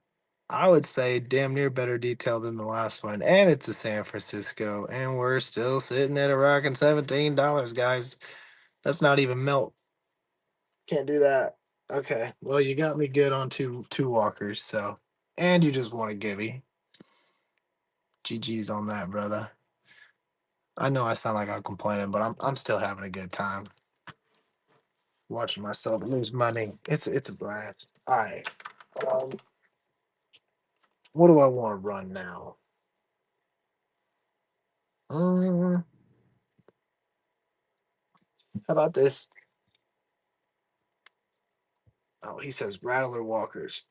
I would say, damn near better detail than the last one. And it's a San Francisco. And we're still sitting at a rocking $17, guys. That's not even melt. Can't do that. Okay. Well, you got me good on two walkers, so and you just want to give me. GG's on that, brother. I know I sound like I'm complaining, but I'm still having a good time watching myself lose money. It's a blast. All right. Um, what do I want to run now? How about this? Oh, he says Rattler walkers.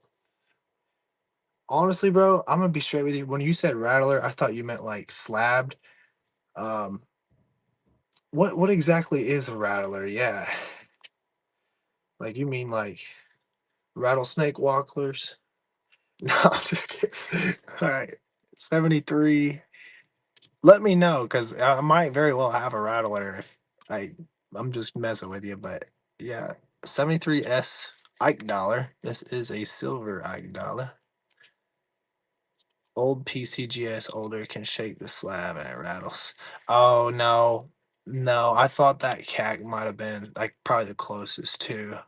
Honestly, bro, I'm gonna be straight with you. When you said Rattler, I thought you meant like slabbed. Um, what exactly is a Rattler? Yeah, like you mean like rattlesnake walklers? No, I'm just kidding. All right, 73. Let me know because I might very well have a Rattler if I. I'm just messing with you, but yeah, 73S Ike dollar. This is a silver Ike dollar. Old PCGS older can shake the slab and it rattles. Oh no, no! I thought that cat might have been like probably the closest to.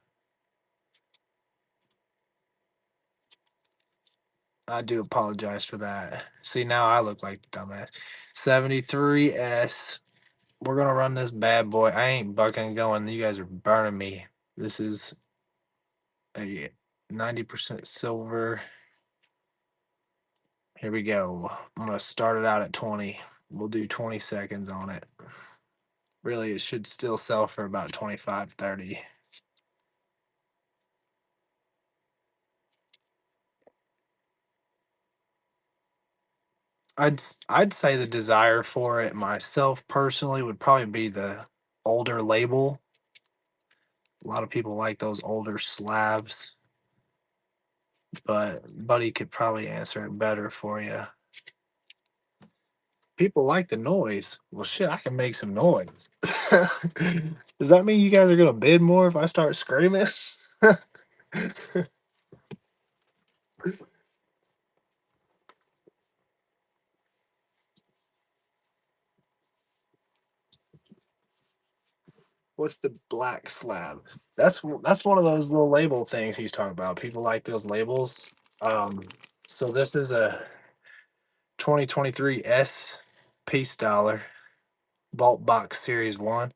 I do apologize for that. See, now I look like the dumbass. 73S. We're gonna run this bad boy. I ain't bucking and going. You guys are burning me. This is a 90% silver. Here we go. I'm gonna start it out at 20. We'll do 20 seconds on it. Really, it should still sell for about 25, 30. I'd say the desire for it myself personally would probably be the older label. A lot of people like those older slabs, but Buddy could probably answer it better for you. People like the noise. Well, shit, I can make some noise. Does that mean you guys are gonna bid more if I start screaming? What's the black slab? That's one of those little label things he's talking about. People like those labels. Um, so this is a 2023 S Peace Dollar Vault Box Series 1.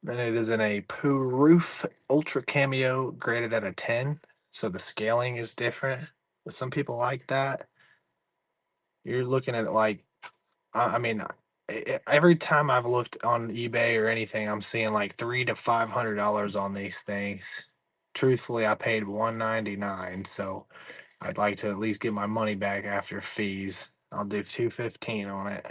Then it is in a Pooh Roof Ultra Cameo graded at a 10. So the scaling is different. But some people like that. You're looking at like, I mean, every time I've looked on eBay or anything, I'm seeing like $300 to $500 on these things. Truthfully, I paid 199, so I'd like to at least get my money back after fees. I'll do 215 on it.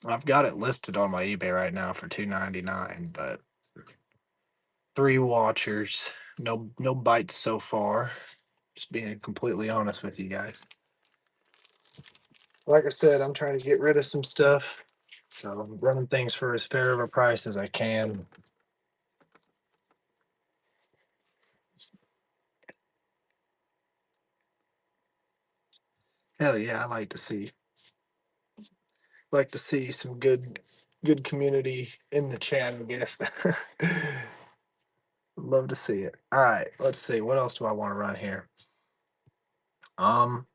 I've got it listed on my eBay right now for 299, but three watchers, no bites so far. Just being completely honest with you guys. Like I said, I'm trying to get rid of some stuff. So I'm running things for as fair of a price as I can. Hell yeah, I like to see some good community in the chat, I guess. Love to see it. All right, let's see. What else do I want to run here? Um,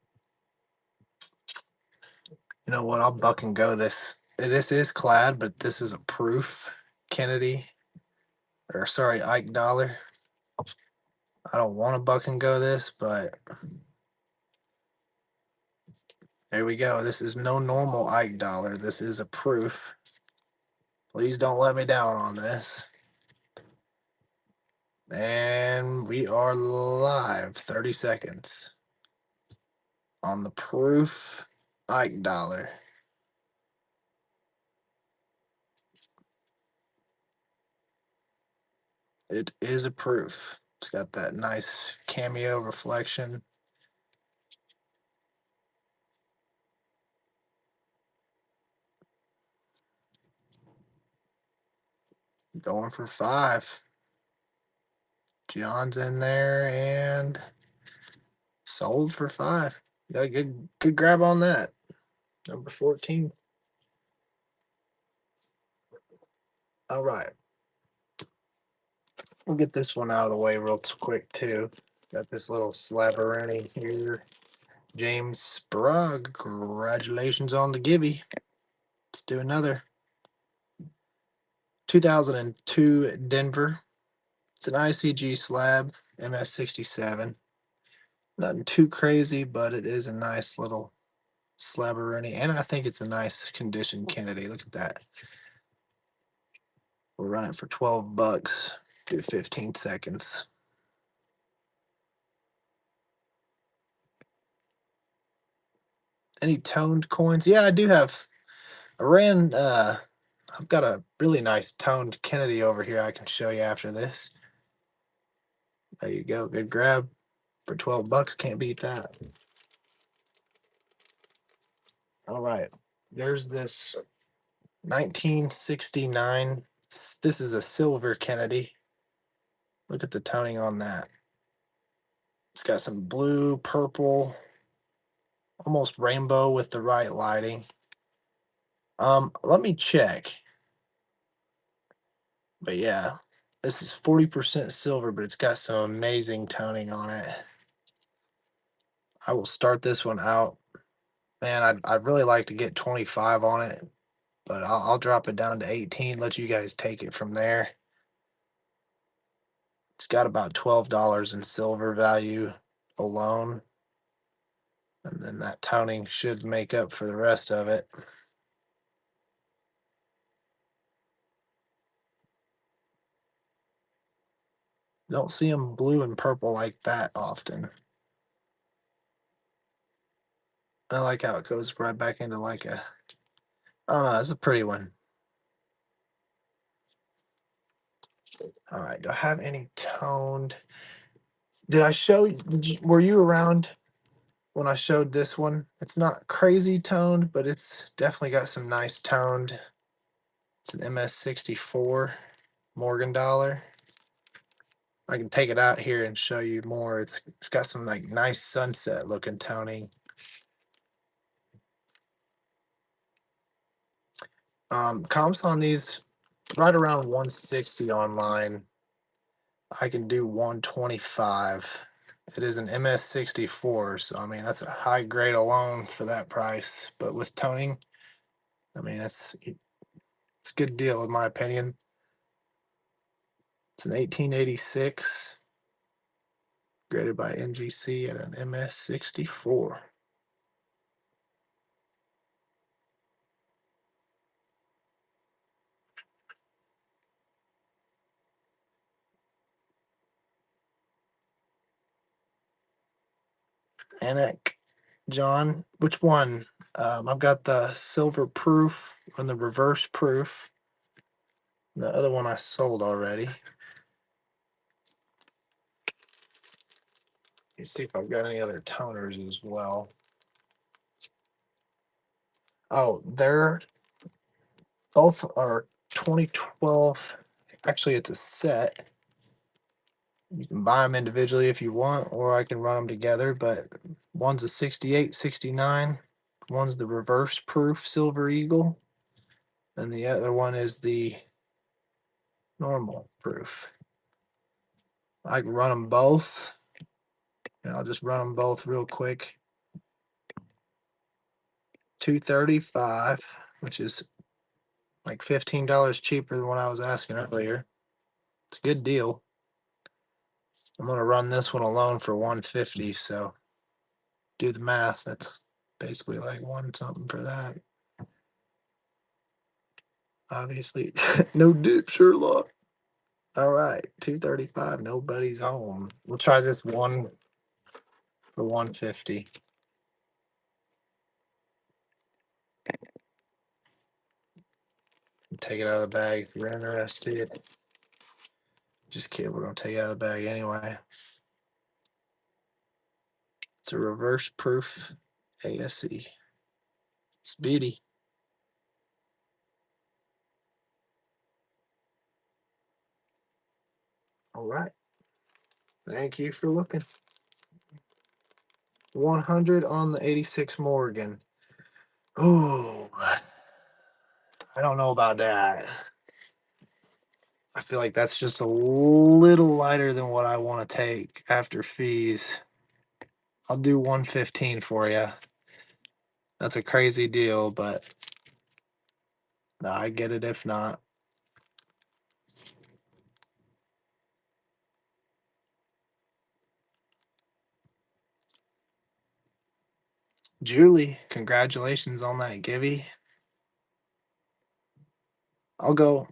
you know what? I'll buck and go this. This is clad, but this is a proof Kennedy, or sorry, Ike Dollar. I don't want to buck and go this, but there we go. This is no normal Ike Dollar. This is a proof. Please don't let me down on this. And we are live. 30 seconds on the proof Ike Dollar. It is a proof. It's got that nice cameo reflection. Going for 5. John's in there and sold for 5. Got a good grab on that. Number 14. All right. We'll get this one out of the way real quick too. Got this little slabberoni here. James Sprague, congratulations on the Gibby. Let's do another. 2002 Denver. It's an ICG slab, MS67. Nothing too crazy, but it is a nice little slabberoni, and I think it's a nice condition Kennedy. Look at that. We'll run it for 12 bucks. Do 15 seconds. Any toned coins? Yeah, I do have. I ran. I've got a really nice toned Kennedy over here. I can show you after this. There you go. Good grab for 12 bucks. Can't beat that. All right. There's this 1969. This is a silver Kennedy. Look at the toning on that. It's got some blue, purple, almost rainbow with the right lighting. Let me check. But yeah, this is 40% silver, but it's got some amazing toning on it. I will start this one out. Man, I'd really like to get 25 on it, but I'll drop it down to 18, let you guys take it from there. It's got about $12 in silver value alone. And then that toning should make up for the rest of it. Don't see them blue and purple like that often. I like how it goes right back into like a, I don't know, it's a pretty one. All right, do I have any toned? Did I show, were you around when I showed this one? It's not crazy toned, but it's definitely got some nice toned. It's an MS64 Morgan Dollar. I can take it out here and show you more. It's got some like nice sunset looking toning. Comps on these right around 160 online. I can do 125. It is an MS64, so I mean that's a high grade alone for that price. But with toning, I mean it's a good deal in my opinion. It's an 1886, graded by NGC at an MS64. Anik, John, which one? I've got the silver proof and the reverse proof. The other one I sold already. Let's see if I've got any other toners as well. Oh, they're both are 2012. Actually, it's a set. You can buy them individually if you want, or I can run them together. But one's a 68, 69. One's the reverse proof Silver Eagle, and the other one is the normal proof. I can run them both, and I'll just run them both real quick. 235, which is like $15 cheaper than what I was asking earlier. It's a good deal. I'm gonna run this one alone for 150, so do the math. That's basically like one something for that. Obviously, no dip, Sherlock. All right, 235. Nobody's home. We'll try this one for 150. Take it out of the bag if you're interested. Just kidding. We're gonna take it out of the bag anyway. It's a reverse proof ASE. It's beauty. All right. Thank you for looking. 100 on the 86 Morgan. Ooh, I don't know about that. I feel like that's just a little lighter than what I want to take after fees. I'll do 115 for you. That's a crazy deal, but no, I get it if not. Julie, congratulations on that Givy. I'll go.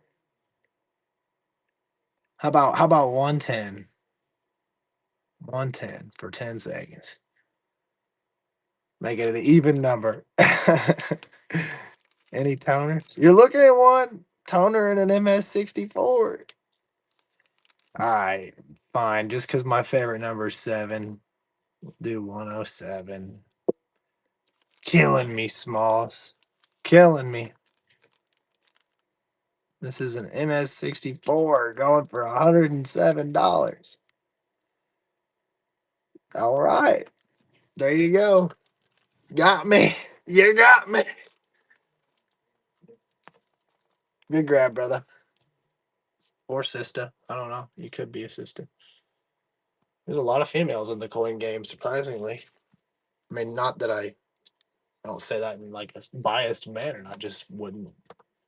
How about 110? 110 for 10 seconds. Make it an even number. Any toners? You're looking at one toner and an MS64. All right, fine. Just because my favorite number is 7, we'll do 107. Killing me, Smalls. Killing me. This is an MS64 going for $107. All right. There you go. Got me. You got me. Good grab, brother. Or sister. I don't know. You could be a sister. There's a lot of females in the coin game, surprisingly. I mean, not that I don't say that in like a biased manner. I just wouldn't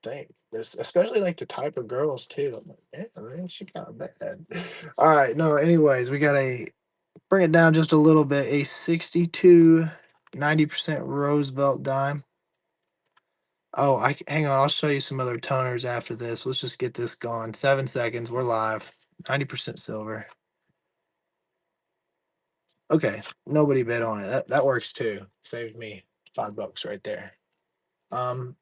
think. There's especially like the type of girls too. I'm like, yeah, man, she kind of bad. All right, no. Anyways, we got a bring it down just a little bit. A 62 90% Roosevelt dime. Oh, hang on. I'll show you some other toners after this. Let's just get this going. 7 seconds. We're live. 90% silver. Okay, nobody bid on it. That works too. Saved me $5 right there. Um,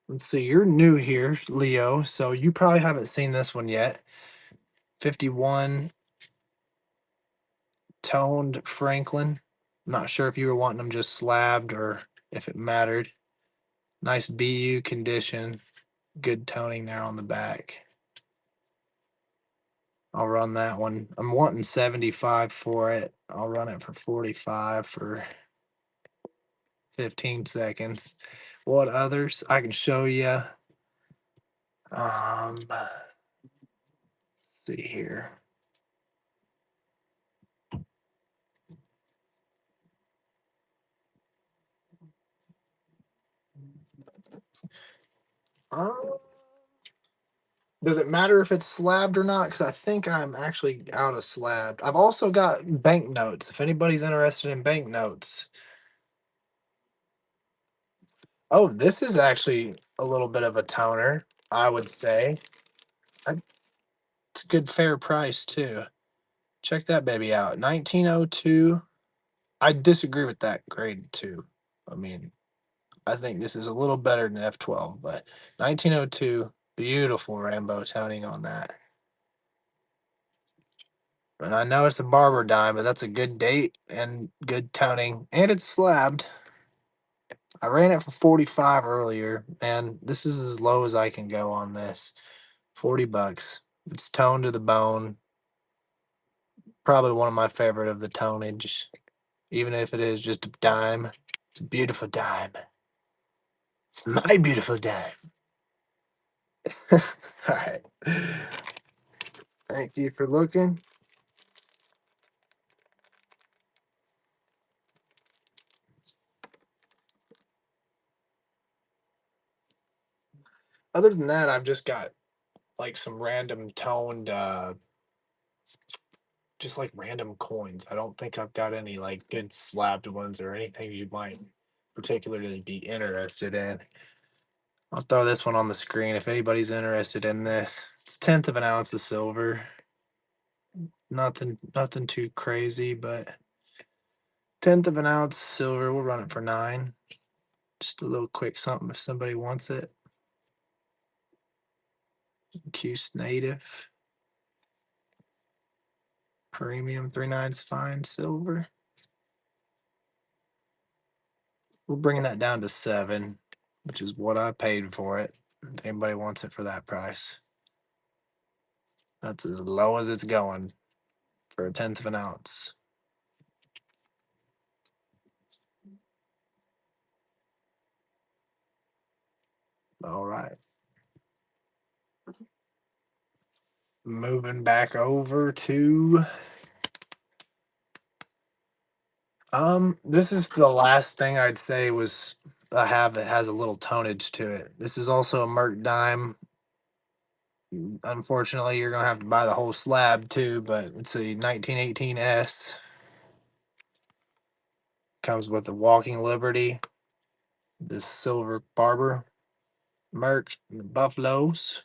let's see. You're new here, Leo, so you probably haven't seen this one yet. 51 toned Franklin. I'm not sure if you were wanting them just slabbed or if it mattered. Nice BU condition. Good toning there on the back. I'll run that one. I'm wanting 75 for it. I'll run it for 45 for 15 seconds. What others? I can show you. Let's see here. Um, does it matter if it's slabbed or not? Because I think I'm actually out of slabbed. I've also got banknotes. If anybody's interested in banknotes. Oh, this is actually a little bit of a toner, I would say. It's a good fair price too. Check that baby out. 1902. I disagree with that grade too. I mean, I think this is a little better than F12, but 1902, beautiful rainbow toning on that. And I know it's a barber dime, but that's a good date and good toning, and it's slabbed. I ran it for 45 earlier, and this is as low as I can go on this. 40 bucks. It's toned to the bone. Probably one of my favorite of the tonnage, even if it is just a dime. It's a beautiful dime. It's my beautiful dime. All right. Thank you for looking. Other than that, I've just got like some random toned, just like random coins. I don't think I've got any like good slabbed ones or anything you might particularly be interested in. I'll throw this one on the screen if anybody's interested in this. It's 1/10 of an ounce of silver. Nothing too crazy, but 1/10 of an ounce silver. We'll run it for 9. Just a little quick something if somebody wants it. Cuse native. Premium 3/9 fine silver. We're bringing that down to 7, which is what I paid for it. If anybody wants it for that price, that's as low as it's going for 1/10 of an ounce. All right. Moving back over to this is the last thing I'd say was I have that has a little tonnage to it. This is also a Merc dime. Unfortunately, you're gonna have to buy the whole slab too, but it's a 1918 S. Comes with the Walking Liberty, this silver barber, Merc, and the Buffaloes.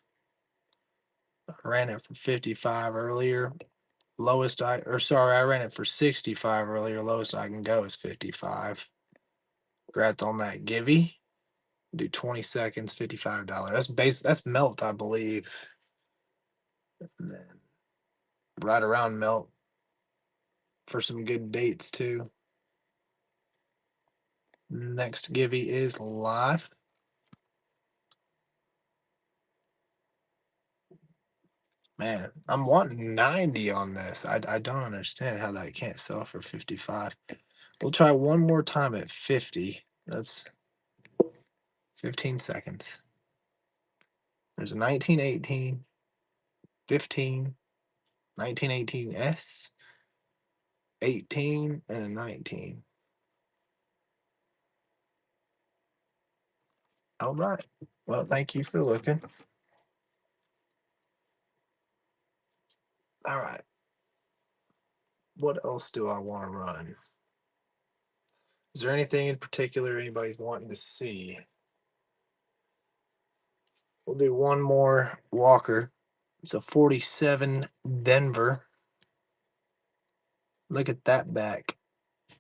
I ran it for 55 earlier. I ran it for 65 earlier. Lowest I can go is 55. Congrats on that, Givey. Do 20 seconds, $55. That's melt, I believe. And then right around melt for some good dates too. Next Givey is live. Man, I'm wanting 90 on this. I don't understand how that can't sell for 55. We'll try one more time at 50. That's 15 seconds. There's a 1918, 15, 1918S, 18, and a 19. All right. Well, thank you for looking. All right. What else do I want to run? Is there anything in particular anybody's wanting to see? We'll do one more Walker. It's a 47 Denver. Look at that back.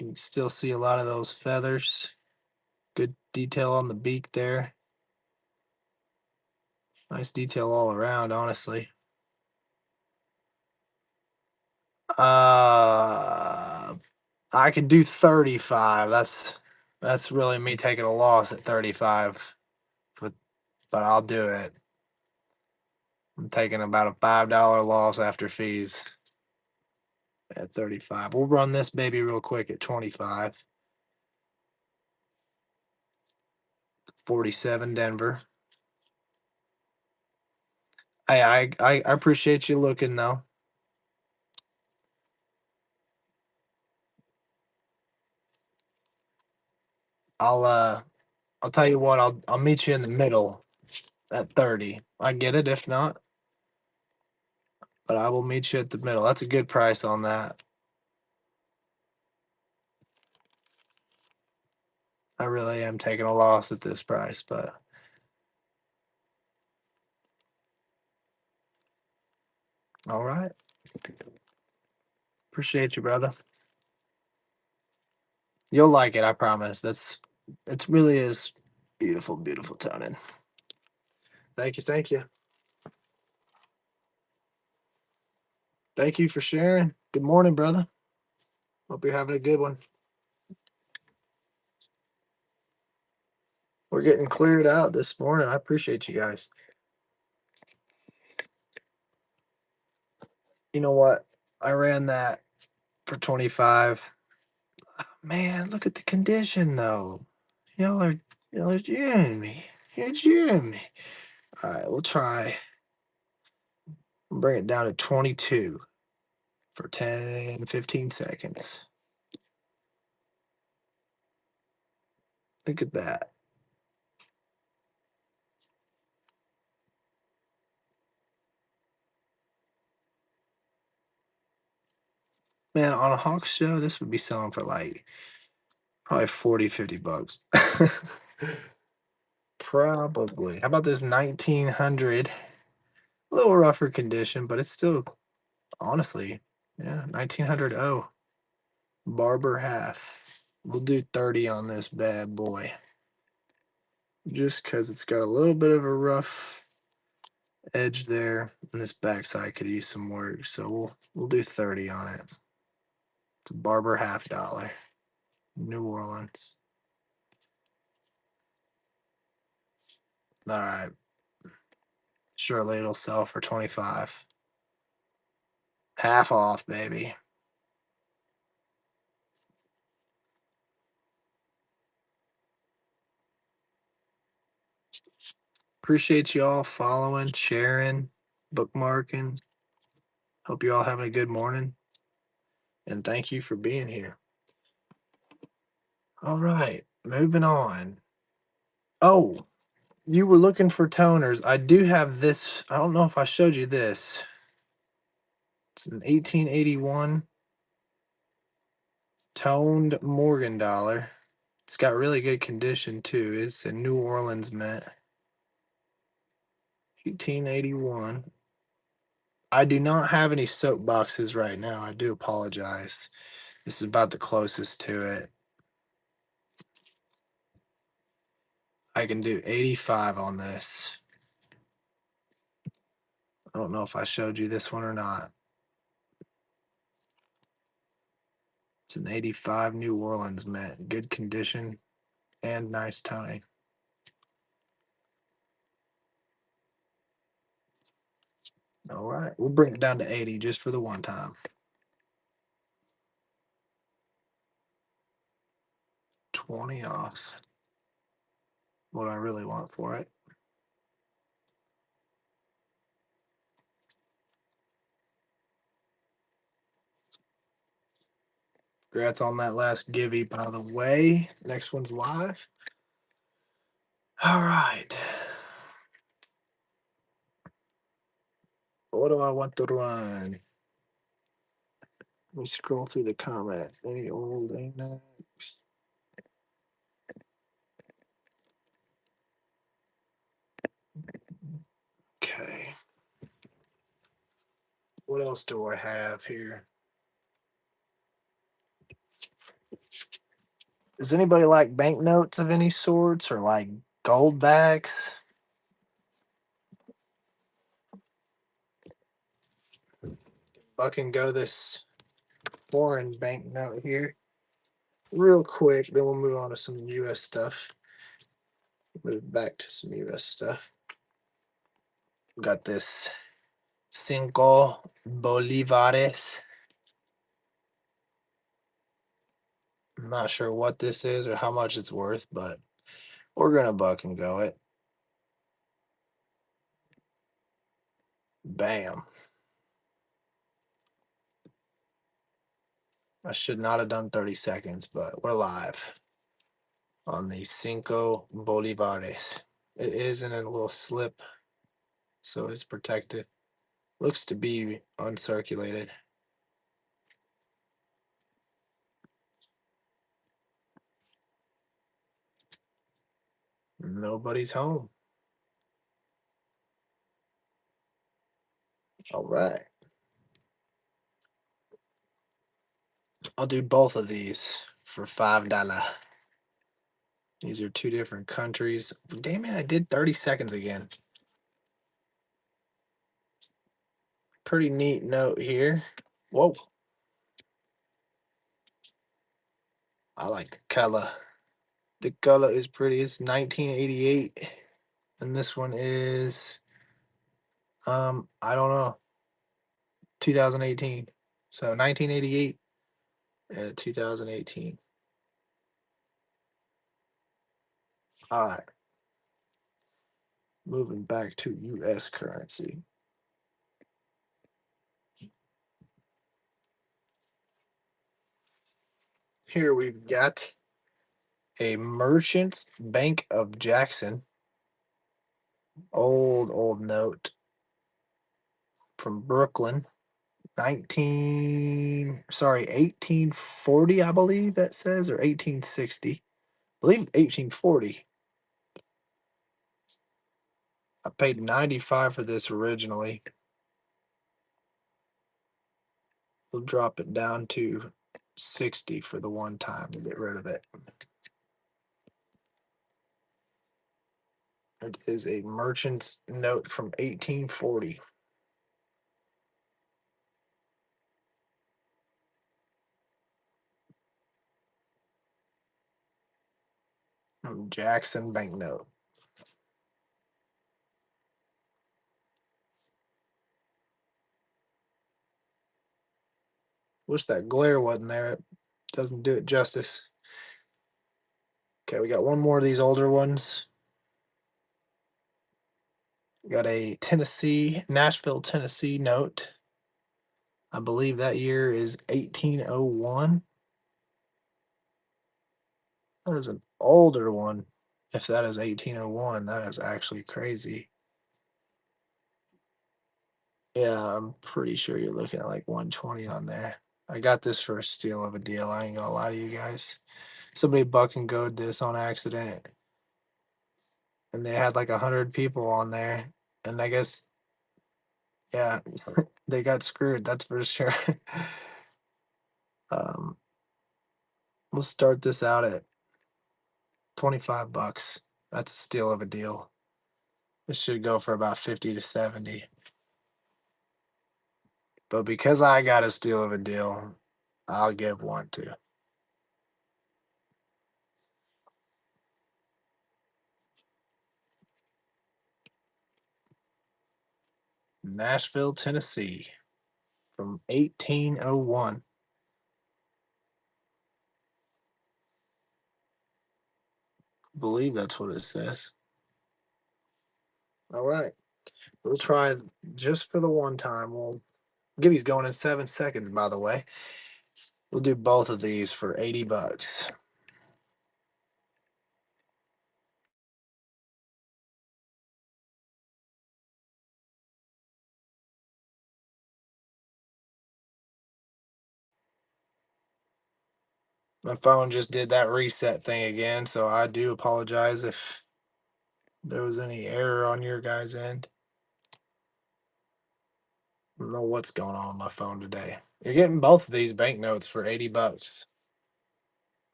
You can still see a lot of those feathers. Good detail on the beak there. Nice detail all around, honestly. Uh, I could do 35. That's really me taking a loss at 35, but I'll do it. I'm taking about a $5 loss after fees at 35. We'll run this baby real quick at 25. 47 Denver. I appreciate you looking though. I'll tell you what, I'll meet you in the middle at 30. I get it if not, but I will meet you at the middle. That's a good price on that. I really am taking a loss at this price, but all right. Appreciate you, brother. You'll like it, I promise. It really is beautiful, beautiful toning. Thank you, thank you. Thank you for sharing. Good morning, brother. Hope you're having a good one. We're getting cleared out this morning. I appreciate you guys. You know what? I ran that for 25. Man, look at the condition though. Y'all are y'all are jeering me. You're jeering me. All right, we'll try. Bring it down to 22 for 10, 15 seconds. Look at that. Man, on a Hawk show, this would be selling for like probably 40, 50 bucks. Probably. How about this 1900? A little rougher condition, but it's still honestly, yeah, 1900 Barber half. We'll do 30 on this bad boy. Just because it's got a little bit of a rough edge there, and this backside could use some work. So we'll do 30 on it. It's a Barber half dollar. New Orleans. All right. Surely it'll sell for 25. Half off, baby. Appreciate you all following, sharing, bookmarking. Hope you're all having a good morning. And thank you for being here. All right, moving on. Oh, you were looking for toners. I do have this. I don't know if I showed you this. It's an 1881 toned Morgan dollar. It's got really good condition too. It's a New Orleans mint. 1881. I do not have any soap boxes right now. I do apologize. This is about the closest to it. I can do 85 on this. I don't know if I showed you this one or not. It's an 85 New Orleans mint. Good condition and nice toning. All right. We'll bring it down to 80 just for the one time. 20 off. What I really want for it. Congrats on that last givey, by the way. Next one's live. All right. What do I want to run? Let me scroll through the comments. Any old ANACs? Okay. What else do I have here? Does anybody like banknotes of any sorts or like gold backs? I can go this foreign banknote here real quick. Then we'll move on to some US stuff. Move back to some US stuff. Got this Cinco Bolivares. I'm not sure what this is or how much it's worth, but we're gonna buck and go it. Bam. I should not have done 30 seconds, but we're live on the Cinco Bolivares. It is in a little slip, so it's protected. Looks to be uncirculated. Nobody's home. All right. I'll do both of these for $5. These are two different countries. Damn it, I did 30 seconds again. Pretty neat note here. Whoa. I like the color. The color is pretty. It's 1988, and this one is I don't know, 2018. So 1988 and 2018. All right, moving back to U.S. currency. Here we've got a Merchants Bank of Jackson, old note from Brooklyn, 1840, I believe that says, or 1860. I believe 1840. I paid 95 for this originally. We'll drop it down to 60 for the one time to get rid of it. It is a merchant's note from 1840. Jackson banknote. Wish that glare wasn't there. It doesn't do it justice. Okay, we got one more of these older ones. We got a Nashville, Tennessee note. I believe that year is 1801. That is an older one. If that is 1801, that is actually crazy. Yeah, I'm pretty sure you're looking at like 120 on there. I got this for a steal of a deal. I ain't gonna lie to you guys. Somebody buck and goad this on accident, and they had like 100 people on there, and I guess, yeah, they got screwed. That's for sure. um, we'll start this out at 25 bucks. That's a steal of a deal. This should go for about 50 to 70. But because I got a steal of a deal, I'll give one to Nashville, Tennessee from 1801. I believe that's what it says. All right. We'll try it just for the one time. We'll Gibby's going in 7 seconds, by the way. We'll do both of these for 80 bucks. My phone just did that reset thing again, so I do apologize if there was any error on your guys' end. I don't know what's going on with my phone today. You're getting both of these banknotes for 80 bucks.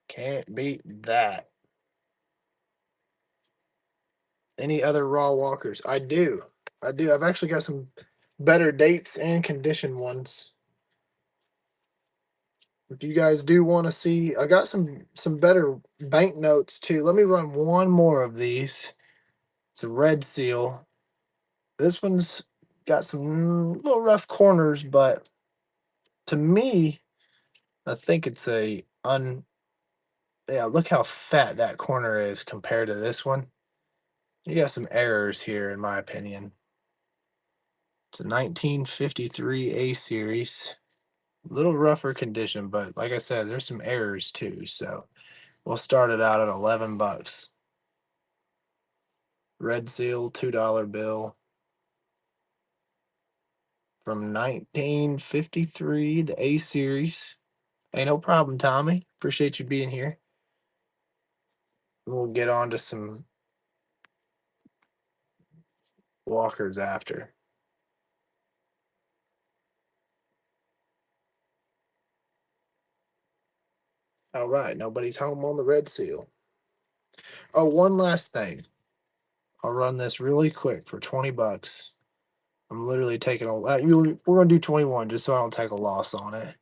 Can't beat that. Any other raw walkers? I do. I do. I've actually got some better dates and condition ones. If you guys do want to see, I got some better banknotes too. Let me run one more of these. It's a red seal. This one's got some little rough corners, but to me, I think it's a un. Yeah, look how fat that corner is compared to this one. You got some errors here, in my opinion. It's a 1953 A series. A little rougher condition, but like I said, there's some errors too. So we'll start it out at 11 bucks. Red seal, $2 bill from 1953, the A series. Hey, no problem, Tommy. Appreciate you being here. We'll get on to some walkers after. All right, nobody's home on the red seal. Oh, one last thing. I'll run this really quick for 20 bucks. I'm literally taking we're going to do 21 just so I don't take a loss on it.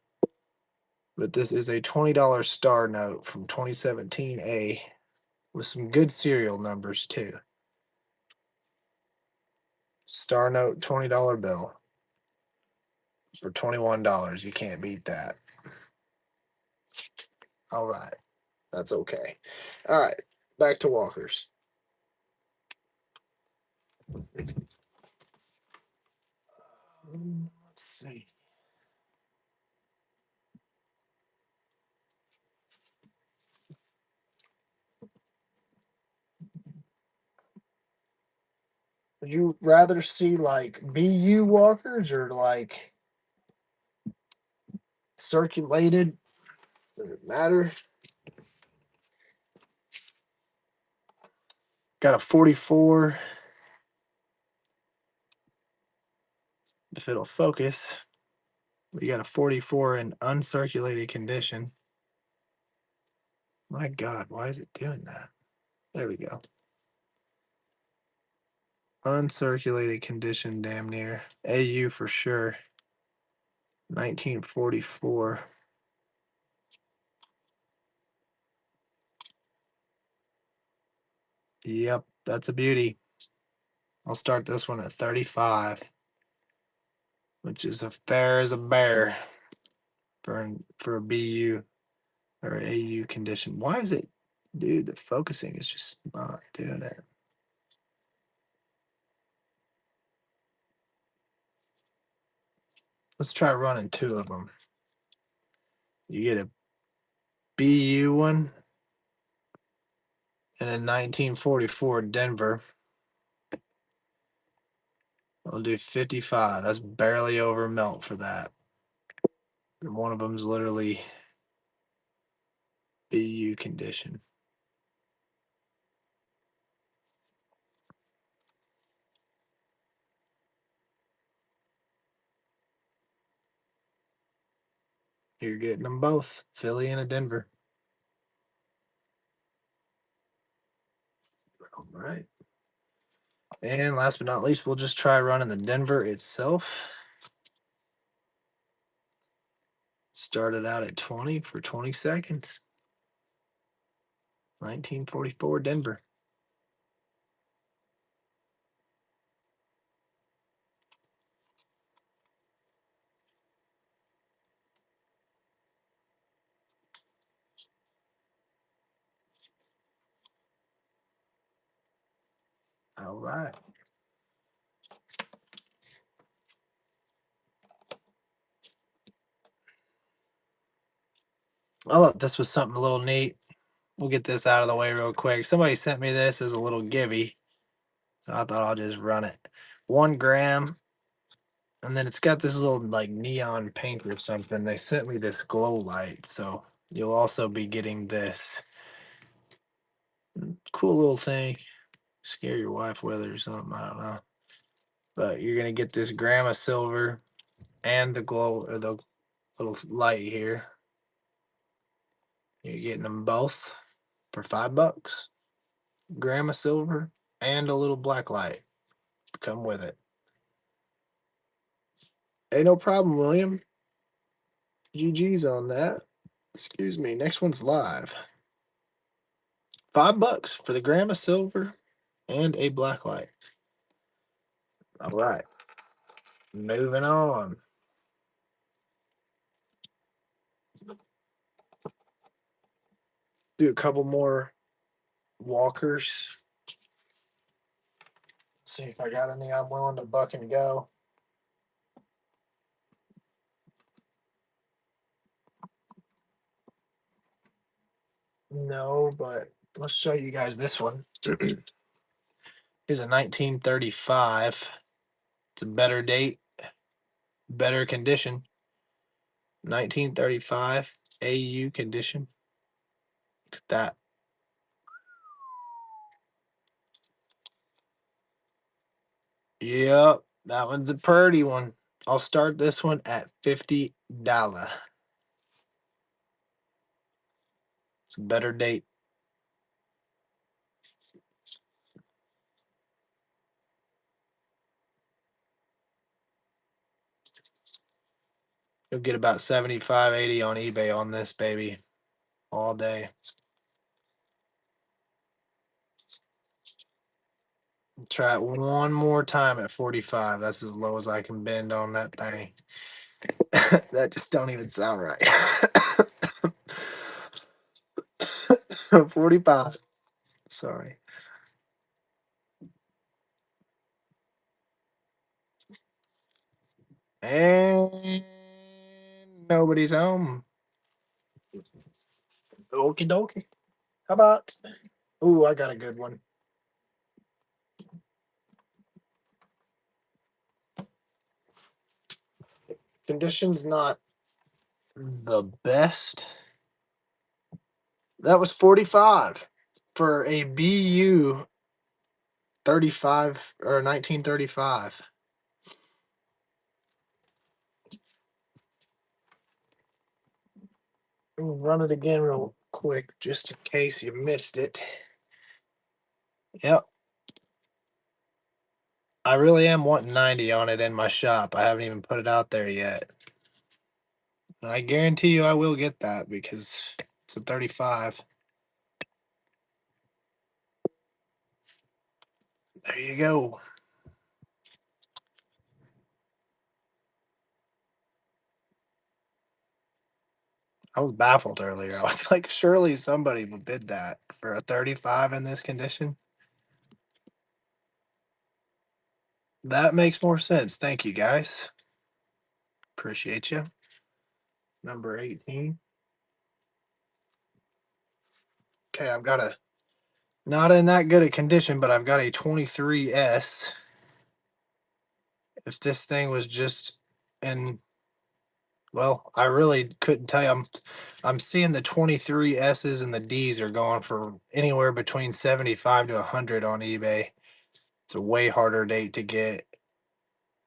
But this is a $20 star note from 2017 A. with some good serial numbers too. Star Note $20 bill for $21. You can't beat that. All right. That's okay. All right. Back to walkers. Let's see. Would you rather see like BU walkers or like circulated? Does it matter? Got a 44. If it'll focus, we got a 44 in uncirculated condition. My God, why is it doing that? There we go. Uncirculated condition, damn near. AU for sure. 1944. Yep, that's a beauty. I'll start this one at 35, which is as fair as a bear for a BU or AU condition. Why is it, dude? The focusing is just not doing it. Let's try running two of them. You get a BU one and a 1944 Denver. I'll do 55. That's barely over melt for that. And one of them's literally BU condition. You're getting them both, Philly and a Denver. All right. And last but not least, we'll just try running the Denver itself. Started out at 20 for 20 seconds. 1944 Denver. All right. I thought this was something a little neat. We'll get this out of the way real quick. Somebody sent me this as a little givey, so I thought I'll just run it. 1 gram, and then it's got this little like neon pink or something. They sent me this glow light, so you'll also be getting this cool little thing. Scare your wife with it or something. I don't know, but you're gonna get this gram of silver and the glow or the little light here. You're getting them both for $5. Gram of silver and a little black light. Come with it. Ain't no problem, William. GG's on that. Excuse me. Next one's live. $5 for the gram of silver and a black light. All right. Moving on. Do a couple more walkers. See if I got any I'm willing to buck and go. No, but let's show you guys this one. Here's a 1935. It's a better date, better condition. 1935 AU condition. Look at that. Yep, that one's a pretty one. I'll start this one at $50. It's a better date. You'll get about 75, 80 on eBay on this baby all day. Try it one more time at 45. That's as low as I can bend on that thing. That just don't even sound right. 45. Sorry. And nobody's home. Okie dokie. How about? Ooh, I got a good one. Conditions not the best. That was 45 for a BU 35 or 1935. We'll run it again real quick just in case you missed it. Yep. I really am wanting 90 on it in my shop. I haven't even put it out there yet. And I guarantee you I will get that because it's a 35. There you go. I was baffled earlier. I was like, surely somebody would bid that for a 35 in this condition. That makes more sense. Thank you, guys. Appreciate you. Number 18. Okay, I've got a not in that good a condition, but I've got a 23S. If this thing was just in, well, I really couldn't tell you. I'm seeing the 23S's and the D's are going for anywhere between 75 to 100 on eBay. It's a way harder date to get.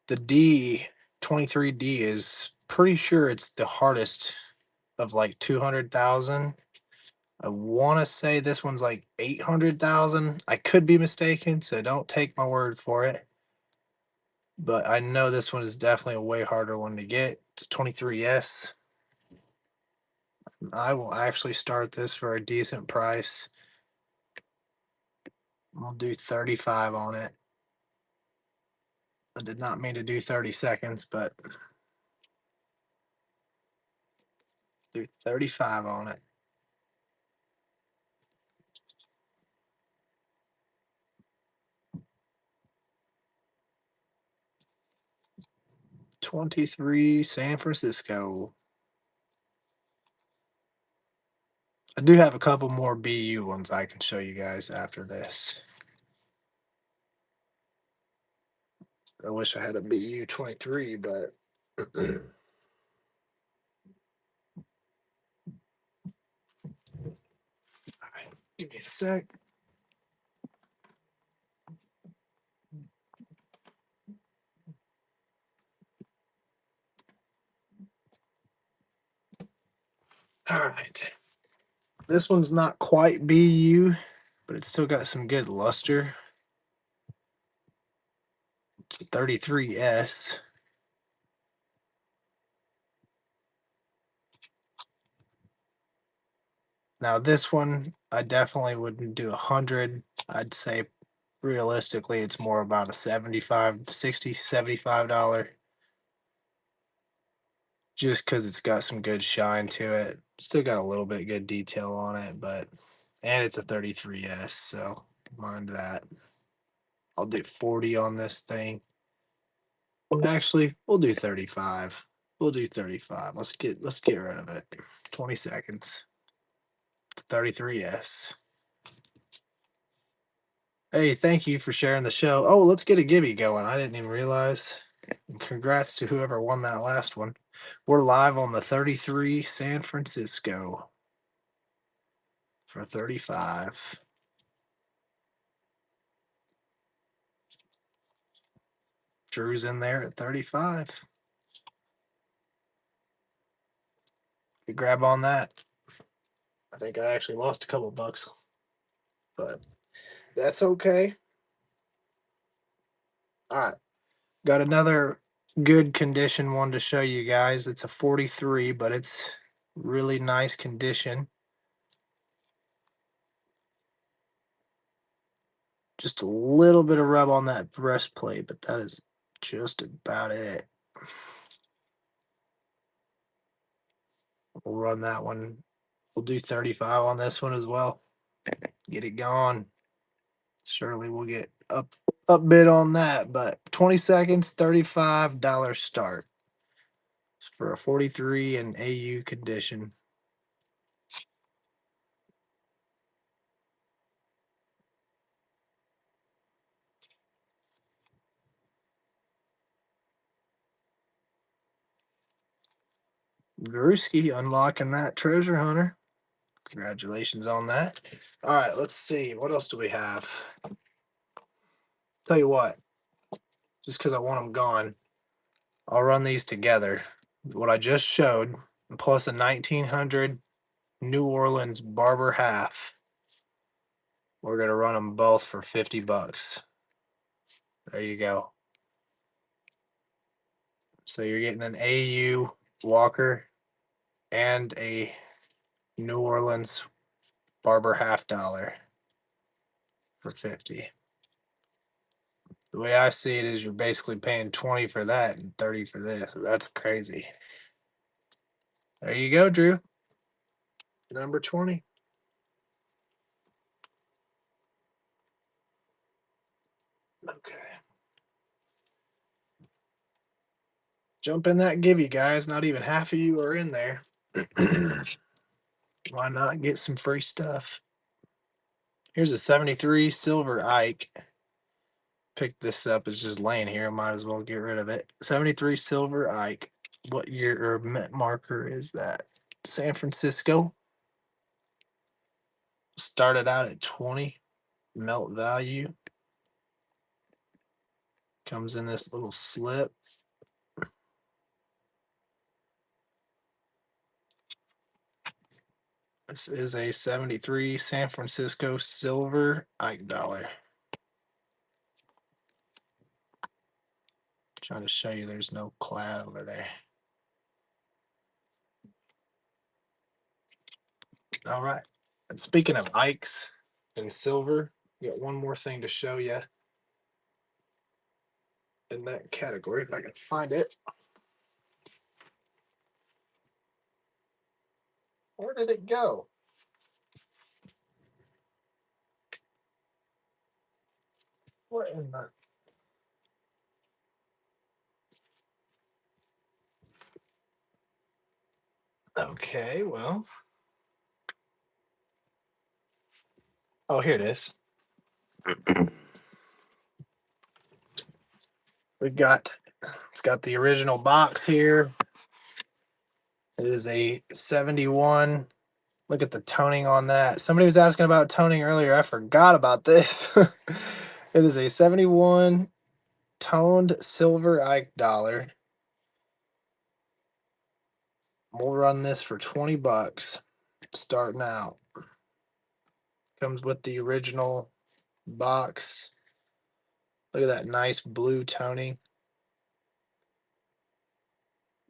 The D 23D is pretty sure it's the hardest of like 200,000. I want to say this one's like 800,000. I could be mistaken, so don't take my word for it. But I know this one is definitely a way harder one to get. It's 23S. I will actually start this for a decent price. I'll do 35 on it. I did not mean to do 30 seconds, but do 35 on it. '23 San Francisco. I do have a couple more BU ones I can show you guys after this. I wish I had a BU 23, but all right, give me a sec. All right. This one's not quite BU, but it's still got some good luster. It's a 33S. Now this one, I definitely wouldn't do 100. I'd say realistically, it's more about a 75, 60, $75. Just because it's got some good shine to it. Still got a little bit good detail on it, but and it's a 33S, so mind that. I'll do 40 on this thing. Actually, we'll do 35. We'll do 35. Let's get rid of it. 20 seconds. 33S. Hey, thank you for sharing the show. Oh, let's get a Gibby going. I didn't even realize. And congrats to whoever won that last one. We're live on the 33 San Francisco for 35. Drew's in there at 35. You grab on that. I think I actually lost a couple bucks, but that's okay. All right. Got another good condition one to show you guys. It's a 43, but it's really nice condition. Just a little bit of rub on that breastplate, but that is just about it. We'll run that one. We'll do 35 on this one as well. Get it going. Surely we'll get up bid on that, but 20 seconds, $35 start for a 43 and AU condition. Drewski unlocking that treasure hunter. Congratulations on that. All right, let's see. What else do we have? Tell you what, just because I want them gone, I'll run these together. What I just showed, plus a 1900 New Orleans Barber half. We're going to run them both for 50 bucks. There you go. So you're getting an AU Walker and a New Orleans Barber half dollar for 50. The way I see it is you're basically paying 20 for that and 30 for this. That's crazy. There you go, Drew. Number 20. Okay. Jump in that give you guys. Not even half of you are in there. Why not get some free stuff? Here's a 73 Silver Ike. Picked this up. It's just laying here. I might as well get rid of it. 73 Silver Ike. What year or mint marker is that? San Francisco. Started out at 20 melt value. Comes in this little slip. This is a 73 San Francisco Silver Ike dollar. Trying to show you there's no clad over there. All right. And speaking of Ikes and silver, got one more thing to show you in that category, if I can find it. Where did it go? What in the? Okay, well. Oh, here it is. It's got the original box here. It is a 71. Look at the toning on that. Somebody was asking about toning earlier. I forgot about this. It is a 71 toned silver Ike dollar. We'll run this for 20 bucks starting out. Comes with the original box. Look at that nice blue toning.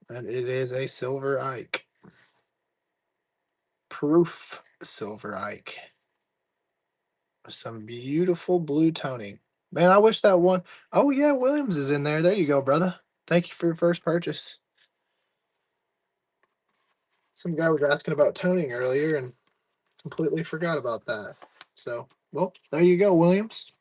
And it is a silver Ike. Proof silver Ike. Some beautiful blue toning. Man, I wish that one. Oh, yeah, Williams is in there. There you go, brother. Thank you for your first purchase. Some guy was asking about toning earlier and completely forgot about that. So, well, there you go, Williams.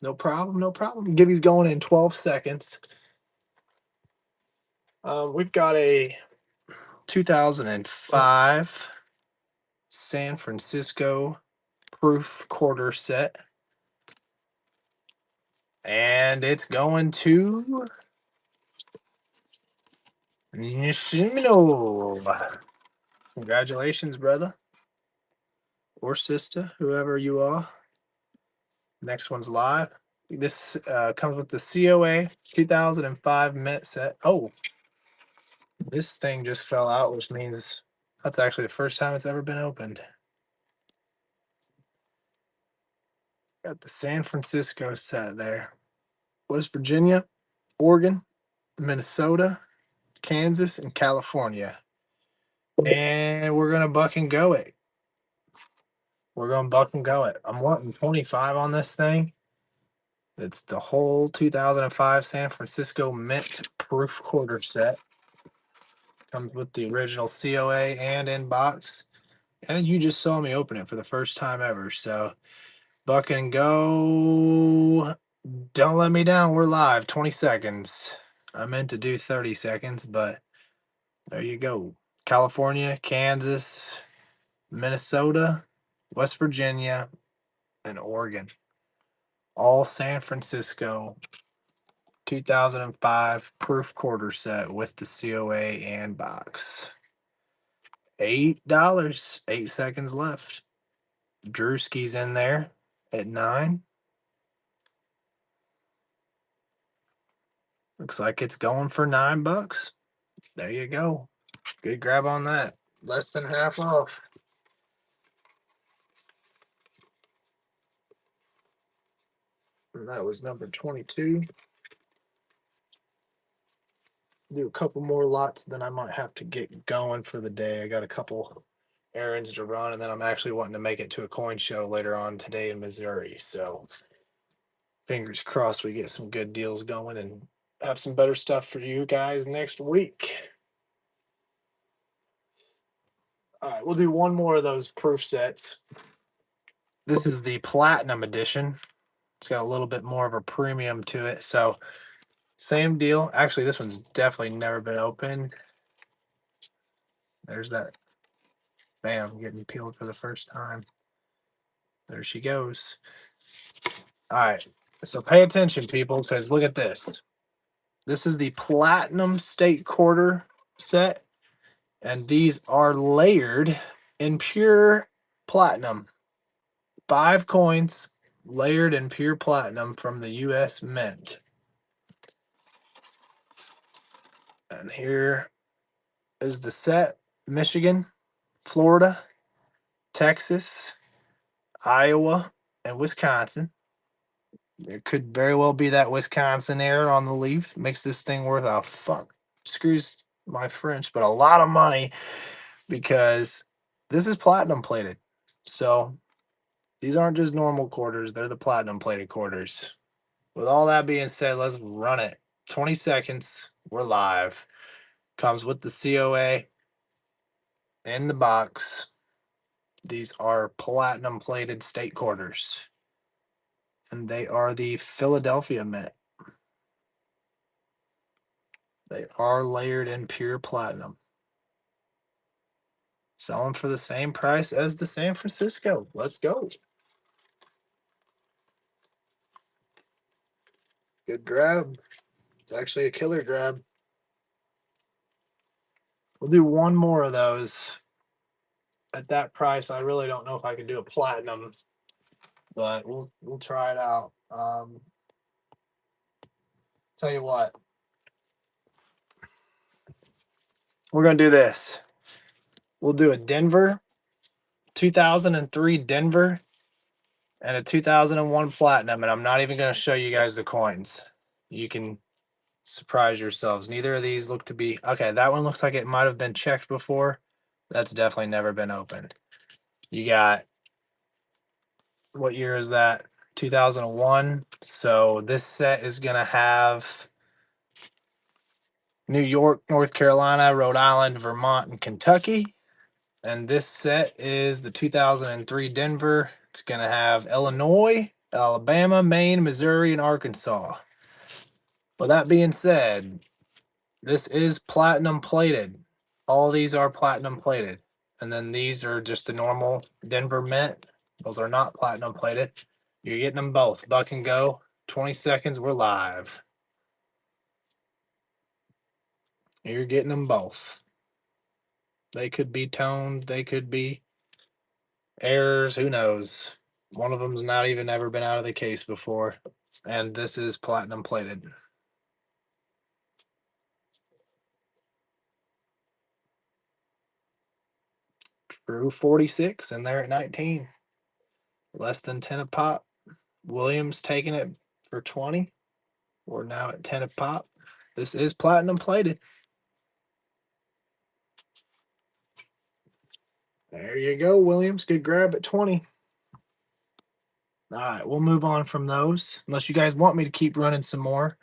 No problem, no problem. Gibby's going in 12 seconds. We've got a 2005 San Francisco proof quarter set. And it's going to Nishimino. Congratulations, brother. Or sister, whoever you are. Next one's live. This comes with the COA 2005 Met set. Oh, this thing just fell out, which means that's actually the first time it's ever been opened. Got the San Francisco set there. West Virginia, Oregon, Minnesota, Kansas, and California. And we're gonna buck and go it. We're gonna buck and go it. I'm wanting 25 on this thing. It's the whole 2005 San Francisco Mint Proof Quarter set. Comes with the original COA and in box. And you just saw me open it for the first time ever. So buck and go. Don't let me down. We're live. 20 seconds. I meant to do 30 seconds, but there you go. California, Kansas, Minnesota, West Virginia, and Oregon. All San Francisco 2005 proof quarter set with the COA and box. $8. 8 seconds left. Drewski's in there at 9. Looks like it's going for $9. There you go. Good grab on that. Less than half off. And that was number 22. Do a couple more lots, then I might have to get going for the day. I got a couple errands to run, and then I'm actually wanting to make it to a coin show later on today in Missouri. So fingers crossed we get some good deals going and have some better stuff for you guys next week. All right, we'll do one more of those proof sets. This is the Platinum Edition. It's got a little bit more of a premium to it. So same deal. Actually, this one's definitely never been opened. There's that. Bam, getting peeled for the first time. There she goes. All right. So pay attention, people, because look at this. This is the Platinum State Quarter set, and these are layered in pure platinum. 5 coins layered in pure platinum from the U.S. Mint. And here is the set: Michigan, Florida, Texas, Iowa, and Wisconsin. There could very well be that Wisconsin error on the leaf. Makes this thing worth a fuck. Screws my French, but a lot of money because this is platinum plated. So these aren't just normal quarters, they're the platinum plated quarters. With all that being said, let's run it. 20 seconds. We're live. Comes with the COA in the box. These are platinum plated state quarters. And they are the Philadelphia Mint. They are layered in pure platinum. Selling for the same price as the San Francisco. Let's go. Good grab. It's actually a killer grab. We'll do one more of those. At that price, I really don't know if I can do a platinum, but we'll try it out. Tell you what, we're gonna do this. We'll do a Denver, 2003 Denver, and a 2001 platinum, and I'm not even gonna show you guys the coins. You can surprise yourselves. Neither of these look to be okay. That one looks like it might have been checked before. That's definitely never been opened. You got, what year is that? 2001. So this set is going to have New York, North Carolina, Rhode Island, Vermont, and Kentucky. And this set is the 2003 Denver. It's going to have Illinois, Alabama, Maine, Missouri, and Arkansas. With that being said, this is platinum plated. All these are platinum plated. And then these are just the normal Denver Mint. Those are not platinum plated. You're getting them both. Buck and go. 20 seconds. We're live. You're getting them both. They could be toned. They could be errors. Who knows? One of them's not even ever been out of the case before. And this is platinum plated. Drew 46 and they're at 19. Less than 10 a pop. Williams taking it for 20. We're now at 10 a pop. This is platinum plated. There you go, Williams. Good grab at 20. All right, we'll move on from those. Unless you guys want me to keep running some more.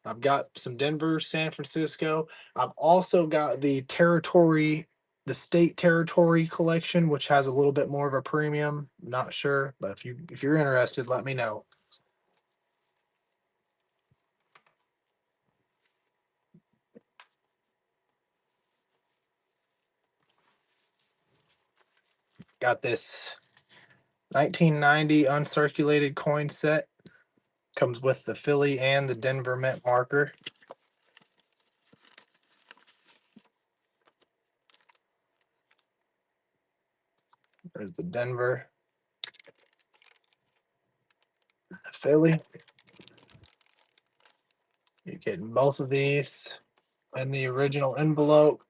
I've got some Denver, San Francisco. I've also got the state territory collection, which has a little bit more of a premium. Not sure, but if you're interested, let me know. Got this 1990 uncirculated coin set. Comes with the Philly and the Denver Mint marker. There's the Denver, the Philly. You're getting both of these in the original envelope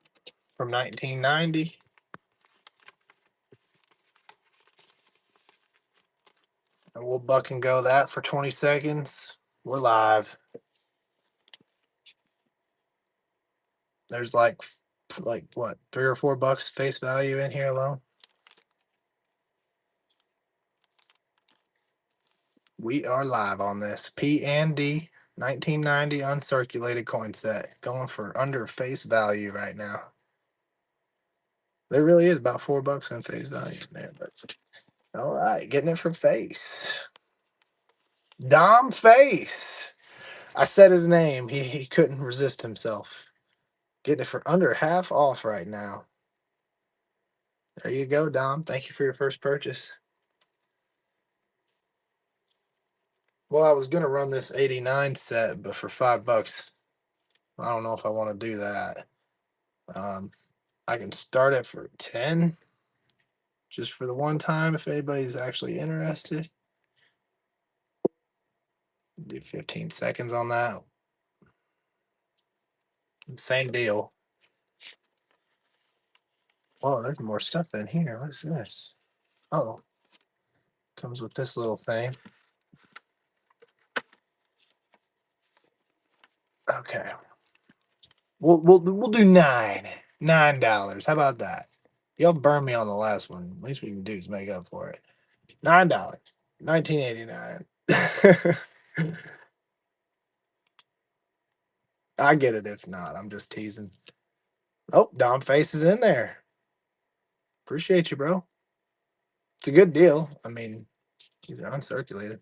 from 1990. And we'll buck and go that for 20 seconds. We're live. There's like what, $3 or $4 face value in here alone. We are live on this P and D 1990 uncirculated coin set, going for under face value right now. There really is about $4 in face value in there, but all right, getting it for face. Dom Face. I said his name. He couldn't resist himself. Getting it for under half off right now. There you go, Dom. Thank you for your first purchase. Well, I was gonna run this 89 set, but for $5, I don't know if I want to do that. Um, I can start it for 10, just for the one time if anybody's actually interested. Do 15 seconds on that. Same deal. Oh, there's more stuff in here. What's this? Oh, comes with this little thing. Okay. We'll do $9. How about that? Y'all burned me on the last one. At least we can do is make up for it. $9. 1989. I get it if not. I'm just teasing. Oh, Dom Face is in there. Appreciate you, bro. It's a good deal. I mean, these are uncirculated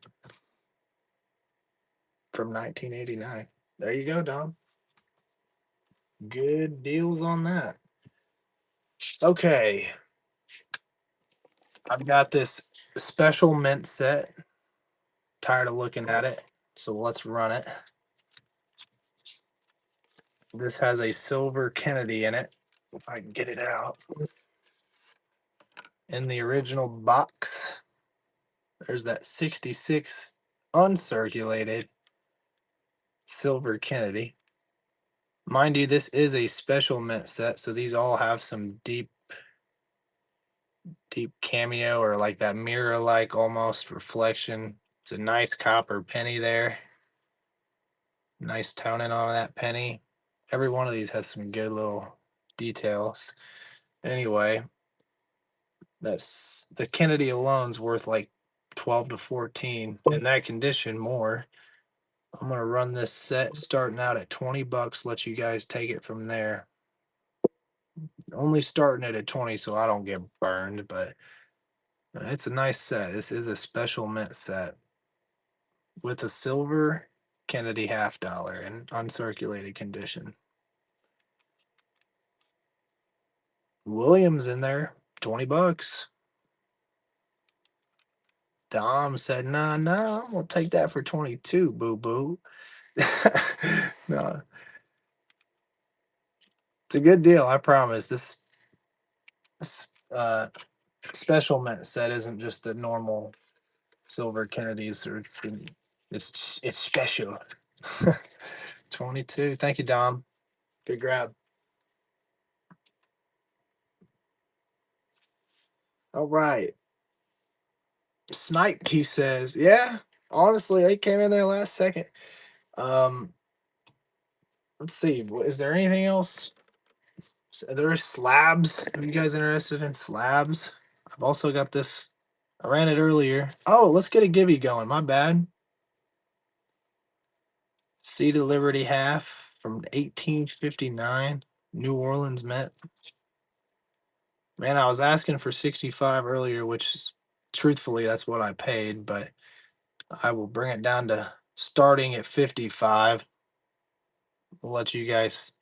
from 1989. There you go, Dom. Good deals on that. Okay. I've got this special mint set. Tired of looking at it. So let's run it. This has a silver Kennedy in it. If I can get it out. In the original box, there's that 66 uncirculated silver Kennedy. Mind you, this is a special mint set, so these all have some deep cameo or like that mirror like almost reflection. It's a nice copper penny there. Nice toning on that penny. Every one of these has some good little details. Anyway, that's the Kennedy alone's worth like 12 to 14 in that condition more. I'm gonna run this set starting out at $20. Let you guys take it from there. Only starting it at 20 so I don't get burned, but it's a nice set. This is a special mint set with a silver Kennedy $50 in uncirculated condition. Williams in there, $20. Dom said, nah, I'm gonna take that for 22, boo boo. No, it's a good deal, I promise. This special mint set isn't just the normal silver Kennedys, or it's special. 22. Thank you, Dom. Good grab. All right. Sniped, he says. Yeah, honestly, they came in there last second. Um, let's see. Is there anything else So there are slabs. Are you guys interested in slabs? I've also got this. I ran it earlier. Oh, let's get a Gibby going. My bad. Seat of Liberty half from 1859. New Orleans Met. Man, I was asking for 65 earlier, which is truthfully that's what I paid, but I will bring it down to starting at 55. I'll let you guys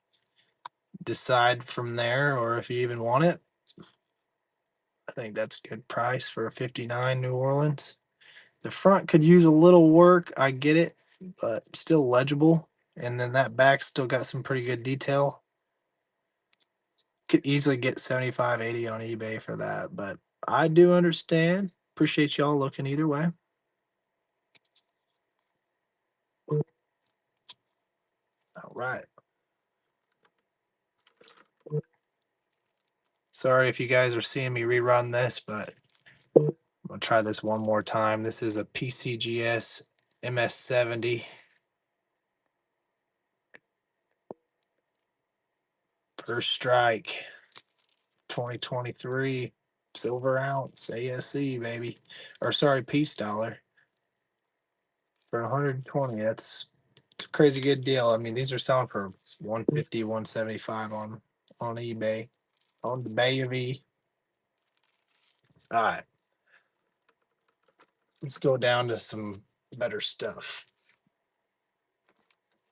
decide from there, or if you even want it. I think that's a good price for a 59 New Orleans. The front could use a little work. I get it, but still legible. And then that back still got some pretty good detail. Could easily get 75, 80 on eBay for that, but I do understand. Appreciate y'all looking either way. All right. Sorry if you guys are seeing me rerun this, but I'm gonna try this one more time. This is a PCGS MS70. First strike, 2023, silver ounce, ASE, baby. Or sorry, peace dollar for 120. It's a crazy good deal. I mean, these are selling for 150, 175 on eBay. On the Bayview. All right. Let's go down to some better stuff.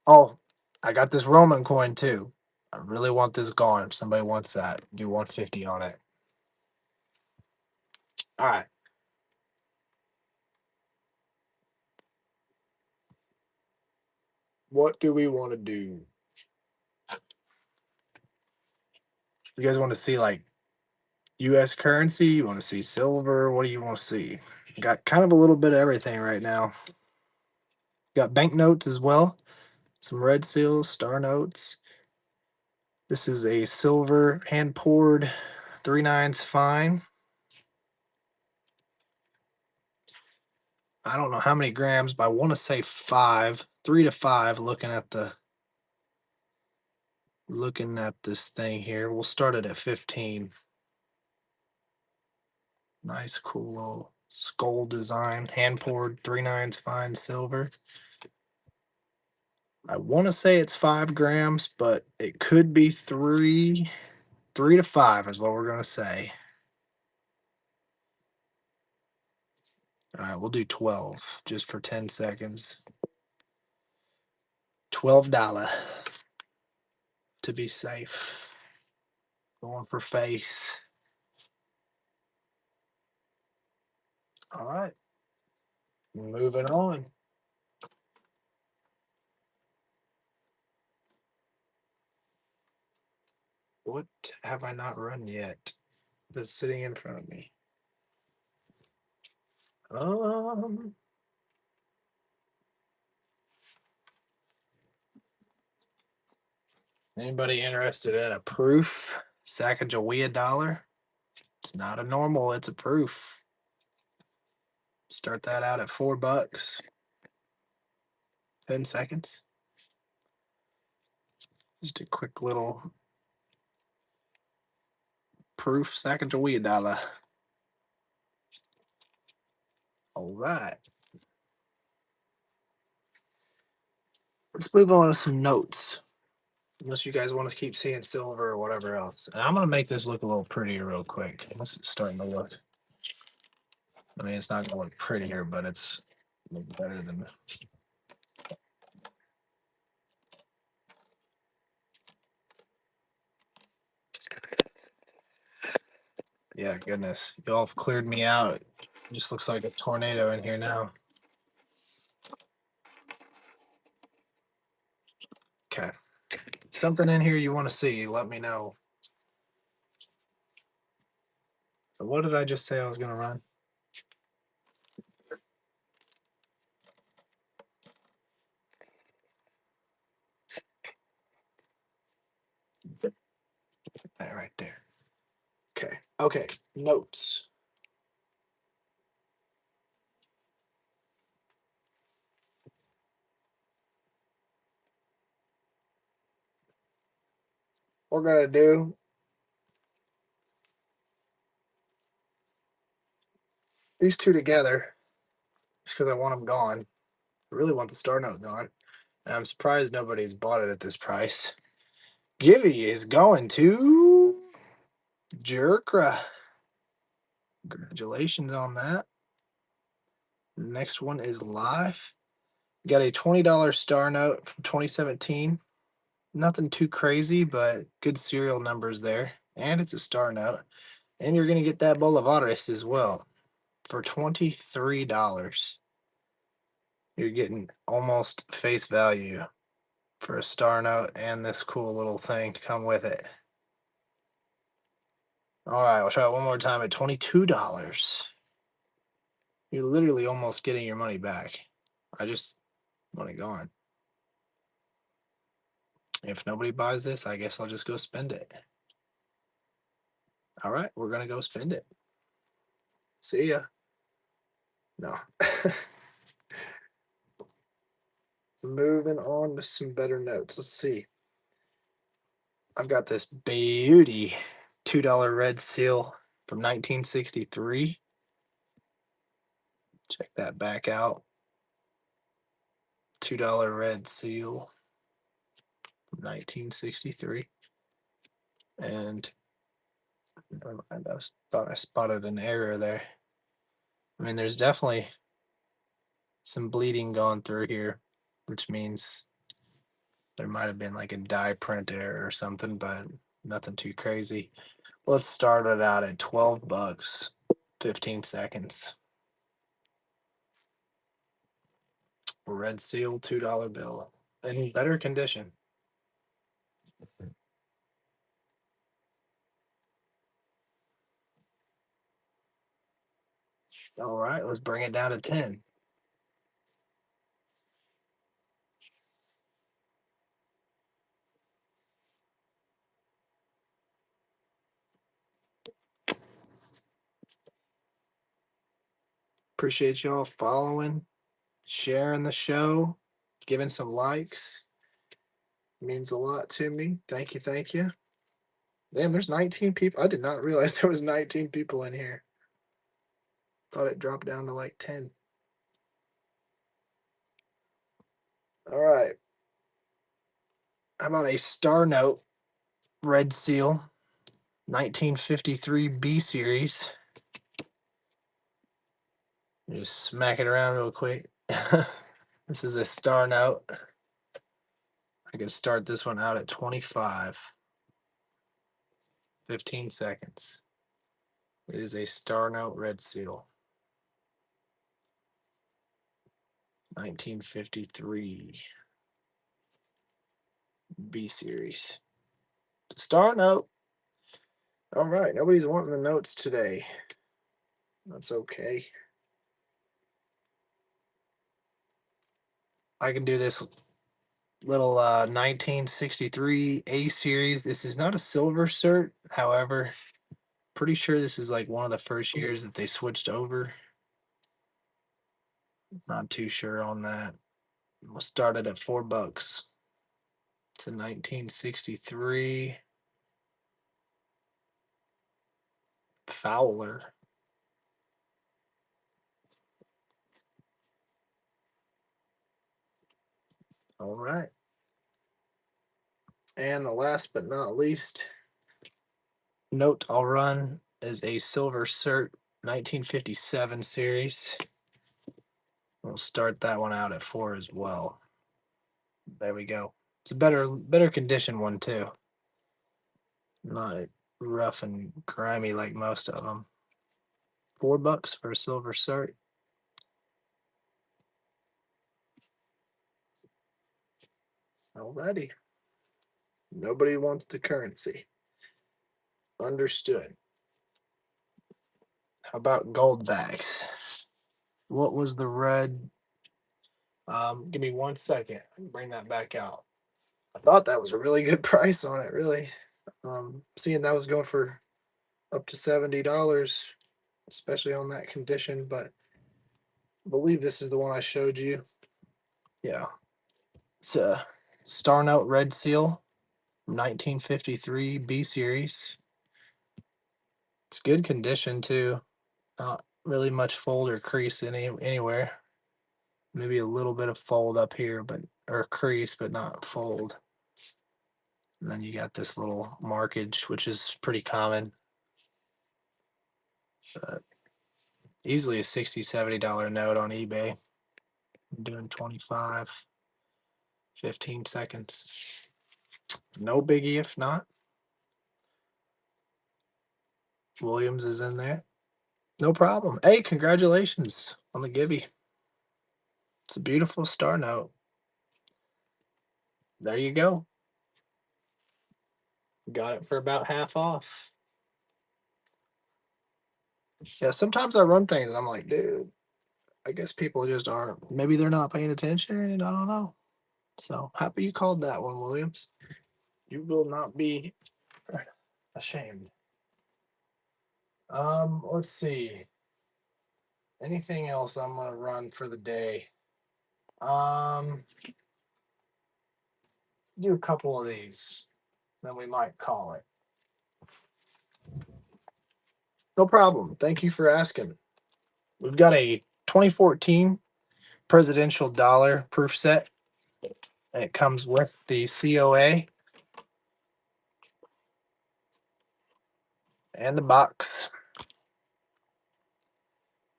Oh, I got this Roman coin too. I really want this gone. If somebody wants that, do 150 on it. All right. What do we want to do? You guys want to see like US currency? You want to see silver? What do you want to see? Got kind of a little bit of everything right now. Got banknotes as well. Some red seals, star notes. This is a silver hand poured 3/9 fine. I don't know how many grams, but I want to say 5, 3 to 5. Looking at this thing here. We'll start it at 15. Nice, cool little skull design. Hand poured 3/9 fine silver. I want to say it's 5 grams, but it could be 3 to 5 is what we're gonna say. All right, we'll do 12 just for 10 seconds. $12 to be safe. Going for face. All right, moving on. What have I not run yet that's sitting in front of me? Um, Anybody interested in a proof Sacagawea dollar? It's not a normal, it's a proof. Start that out at $4. 10 seconds. Just a quick little proof Sacagawea dollar. All right. Let's move on to some notes. Unless you guys want to keep seeing silver or whatever else. And I'm gonna make this look a little prettier real quick. This is starting to look. I mean, it's not gonna look prettier, but it's look better than. Yeah, goodness. Y'all have cleared me out. It just looks like a tornado in here now. Okay. Something in here you want to see, let me know. So what did I just say I was gonna run? That right there. Okay. Okay. Notes. We're gonna do these two together just because I want them gone. I really want the Star Note gone. And I'm surprised nobody's bought it at this price. Givey is going to Jerkra. Congratulations on that. The next one is Life. Got a $20 Star Note from 2017. Nothing too crazy, but good serial numbers there. And it's a Star Note. And you're going to get that Bolivares as well for $23. You're getting almost face value for a Star Note and this cool little thing to come with it. All right, we'll try it one more time at $22. You're literally almost getting your money back. I just want it gone. If nobody buys this, I guess I'll just go spend it. All right, we're going to go spend it. See ya. No. Moving on to some better notes. Let's see. I've got this beauty $2 red seal from 1963. Check that back out. $2 red seal from 1963. And never mind, thought I spotted an error there. I mean, there's definitely some bleeding going through here, which means there might have been like a dye print error or something, but nothing too crazy. Let's start it out at $12, 15 seconds. Red seal $2 bill in better condition. All right, let's bring it down to 10. Appreciate y'all following, sharing the show, giving some likes. It means a lot to me. Thank you, thank you. Damn, there's 19 people. I did not realize there was 19 people in here. Thought it dropped down to like 10. All right. How about a Star Note Red Seal 1953 B Series? Just smack it around real quick. This is a Star Note. I could start this one out at 25. 15 seconds. It is a Star Note Red Seal. 1953 B Series. Star Note. All right, nobody's wanting the notes today. That's okay. I can do this little 1963 A Series. This is not a silver cert, however, pretty sure this is like one of the first years that they switched over. Not too sure on that. We'll start it at $4. It's a 1963 Fowler. All right. And the last but not least note I'll run is a Silver Cert 1957 series. We'll start that one out at 4 as well. There we go. It's a better condition one too. Not rough and grimy like most of them. $4 for a Silver Cert. Alrighty. Nobody wants the currency. Understood. How about gold bags? What was the red? Give me 1 second. I can bring that back out. I thought that was a really good price on it, really. Seeing that was going for up to $70, especially on that condition, but I believe this is the one I showed you. Yeah. It's a Star Note Red Seal, 1953 B Series. It's good condition too. Not really much fold or crease anywhere. Maybe a little bit of fold up here, but or crease, but not fold. And then you got this little markage, which is pretty common. But easily a $60, $70 note on eBay. I'm doing 25, 15 seconds. No biggie if not. Williams is in there. No problem. Hey, congratulations on the Gibby. It's a beautiful star note. There you go. Got it for about half off. Yeah, sometimes I run things and I'm like, dude, I guess people just aren't. Maybe they're not paying attention. I don't know. So happy you called that one, Williams. You will not be ashamed. Let's see. Anything else I'm gonna run for the day? Um, do a couple of these, then we might call it. No problem. Thank you for asking. We've got a 2014 presidential dollar proof set, and it comes with the COA and the box.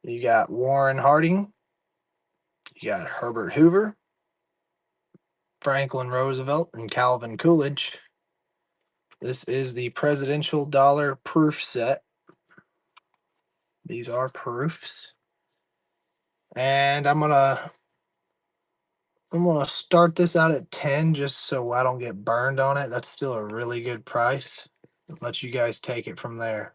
You got Warren Harding, you got Herbert Hoover, Franklin Roosevelt, and Calvin Coolidge. This is the presidential dollar proof set. These are proofs. And I'm gonna start this out at 10 just so I don't get burned on it. That's still a really good price. Let you guys take it from there.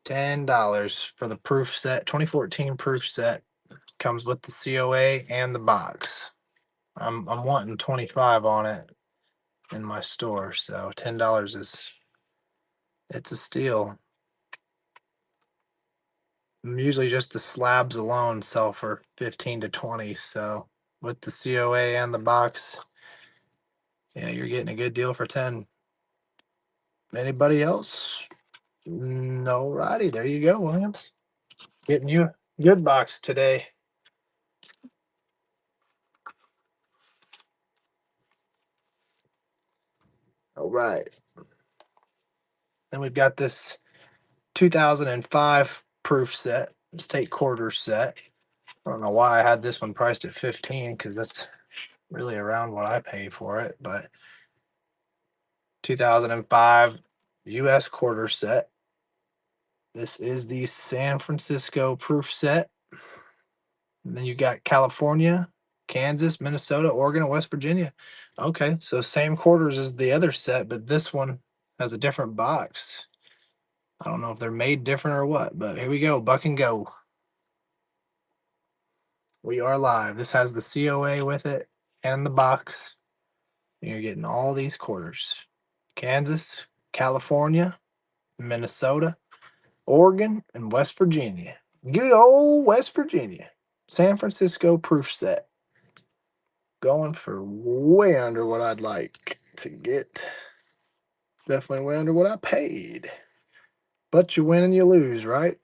$10 for the proof set, 2014 proof set. Comes with the COA and the box. I'm wanting 25 on it in my store, so $10 it's a steal. Usually just the slabs alone sell for 15 to 20, so with the COA and the box, yeah, you're getting a good deal for 10. Anybody else? No righty. There you go, Williams. Getting you a good box today. All right. Then we've got this 2005 proof set, state quarter set. I don't know why I had this one priced at 15 because that's really around what I pay for it, but 2005 US quarter set. This is the San Francisco proof set. And then you got California, Kansas, Minnesota, Oregon, and West Virginia. Okay, so same quarters as the other set, but this one has a different box. I don't know if they're made different or what, but here we go. Buck and go. We are live. This has the COA with it and the box. You're getting all these quarters. Kansas, California, Minnesota, Oregon, and West Virginia. Good old West Virginia. San Francisco proof set. Going for way under what I'd like to get. Definitely way under what I paid. But you win and you lose, right?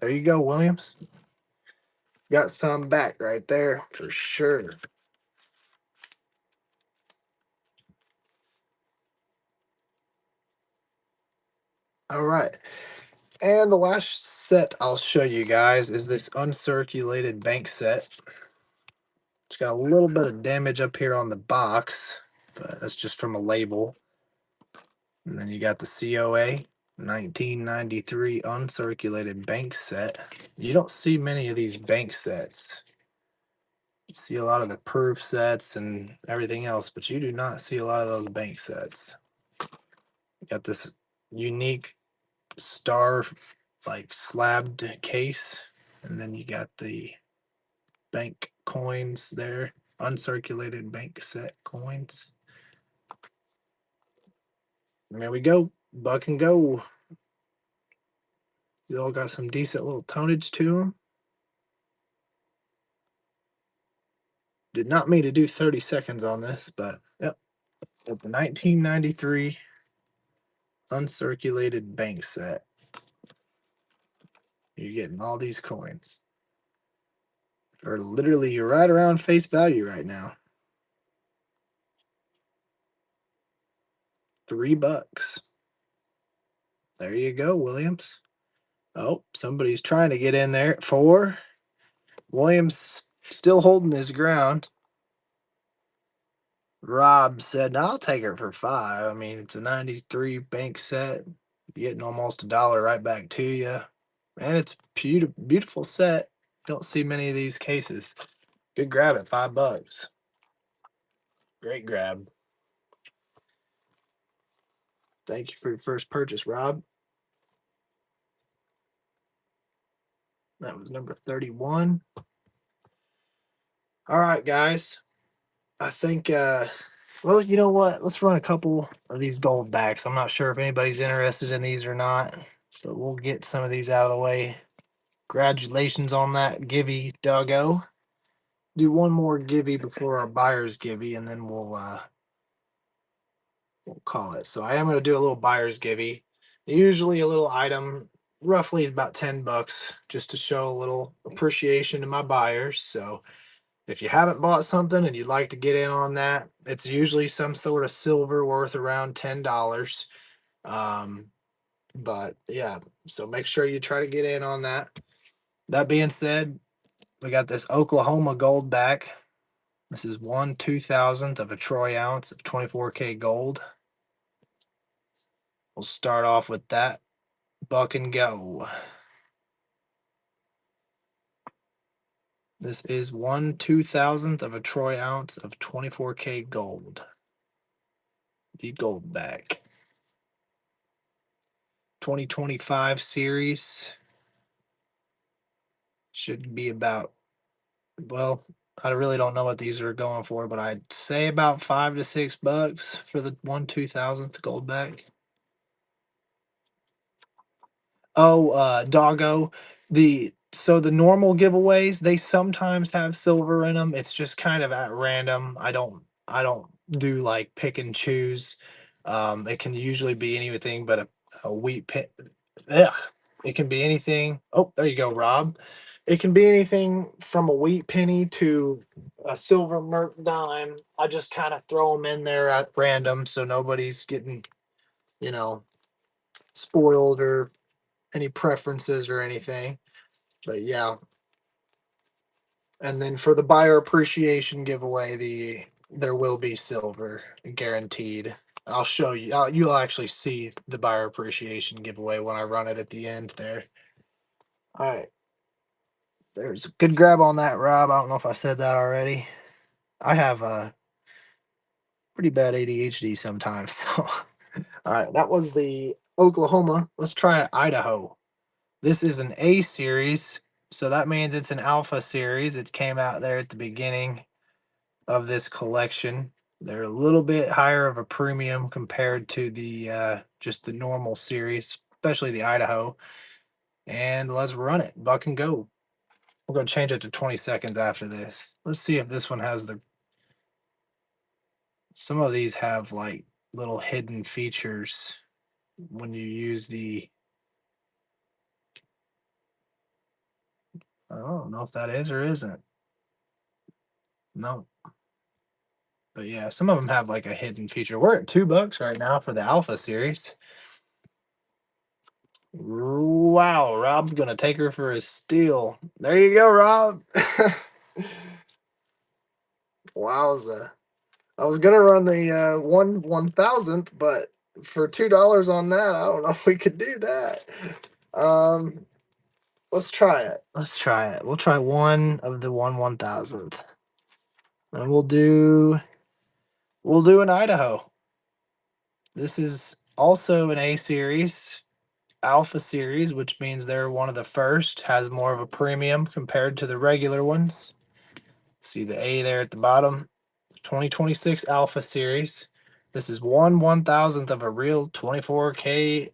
There you go, Williams. Got some back right there for sure. All right. And the last set I'll show you guys is this uncirculated bank set. It's got a little bit of damage up here on the box, but that's just from a label. And then you got the COA 1993 uncirculated bank set. You don't see many of these bank sets. You see a lot of the proof sets and everything else, but you do not see a lot of those bank sets. You got this unique star like slabbed case, and then you got the bank coins there, uncirculated bank set coins. And there we go, buck and go. They all got some decent little tonnage to them. Did not mean to do 30 seconds on this, but yep. With the 1993 uncirculated bank set. You're getting all these coins for literally right around face value right now. $3. There you go, Williams. Oh, somebody's trying to get in there at 4. Williams still holding his ground. Rob said, "No, I'll take her for 5. I mean, it's a 93 bank set. Getting almost $1 right back to you. And it's beautiful set. Don't see many of these cases. Good grab at $5. Great grab. Thank you for your first purchase, Rob. That was number 31. All right, guys. I think well, you know what? Let's run a couple of these gold backs. I'm not sure if anybody's interested in these or not, but we'll get some of these out of the way. Congratulations on that Givey, Doggo. Do one more Givey before our buyer's Givey, and then we'll call it. So I am going to do a little buyer's Givey. Usually a little item, roughly about $10, just to show a little appreciation to my buyers. So if you haven't bought something and you'd like to get in on that, it's usually some sort of silver worth around $10. Um, but yeah, so make sure you try to get in on that. That being said, we got this Oklahoma gold back. This is 1/2000th of a troy ounce of 24K gold. We'll start off with that. Buck and go. This is 1/2000th of a troy ounce of 24K gold. The gold back. 2025 series should be about, well, I really don't know what these are going for, but I'd say about $5 to $6 for the 1/2000th gold back. Oh, Doggo, the normal giveaways, they sometimes have silver in them. It's just kind of at random. I don't do like pick and choose. It can usually be anything but a wheat pit. Ugh, it can be anything. Oh, there you go, Rob. It can be anything from a wheat penny to a silver merc dime. I just kind of throw them in there at random so nobody's getting, you know, spoiled or any preferences or anything. But yeah. And then for the buyer appreciation giveaway, there will be silver guaranteed. I'll show you. You'll actually see the buyer appreciation giveaway when I run it at the end there. All right. There's a good grab on that, Rob. I don't know if I said that already. I have a pretty bad ADHD sometimes. So, all right, that was the Oklahoma. Let's try Idaho. This is an A series, so that means it's an alpha series. It came out there at the beginning of this collection. They're a little bit higher of a premium compared to the just the normal series, especially the Idaho. And let's run it. Buck and go. We're going to change it to 20 seconds after this. Let's see if this one has the. Some of these have like little hidden features when you use the. I don't know if that is or isn't. No. But yeah, some of them have like a hidden feature. We're at $2 right now for the Alpha series. Wow, Rob's gonna take her for a steal. There you go, Rob. Wowza. I was gonna run the 1/1000th, but for $2 on that, I don't know if we could do that. Um, let's try it. Let's try it. We'll try one of the 1/1000th, and we'll do an Idaho. This is also an A series, Alpha series, which means they're one of the first. Has more of a premium compared to the regular ones. See the A there at the bottom. 2026 Alpha series. This is 1/1000th of a real 24K,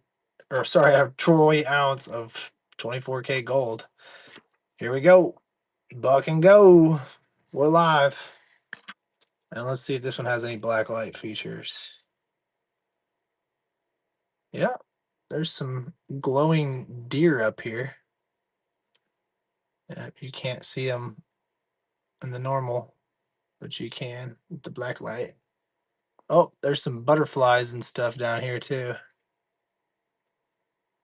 or sorry, a troy ounce of 24K gold. Here we go. Buck and go. We're live. And let's see if this one has any black light features. Yeah, there's some glowing deer up here. You can't see them in the normal, but you can with the black light. Oh, there's some butterflies and stuff down here too.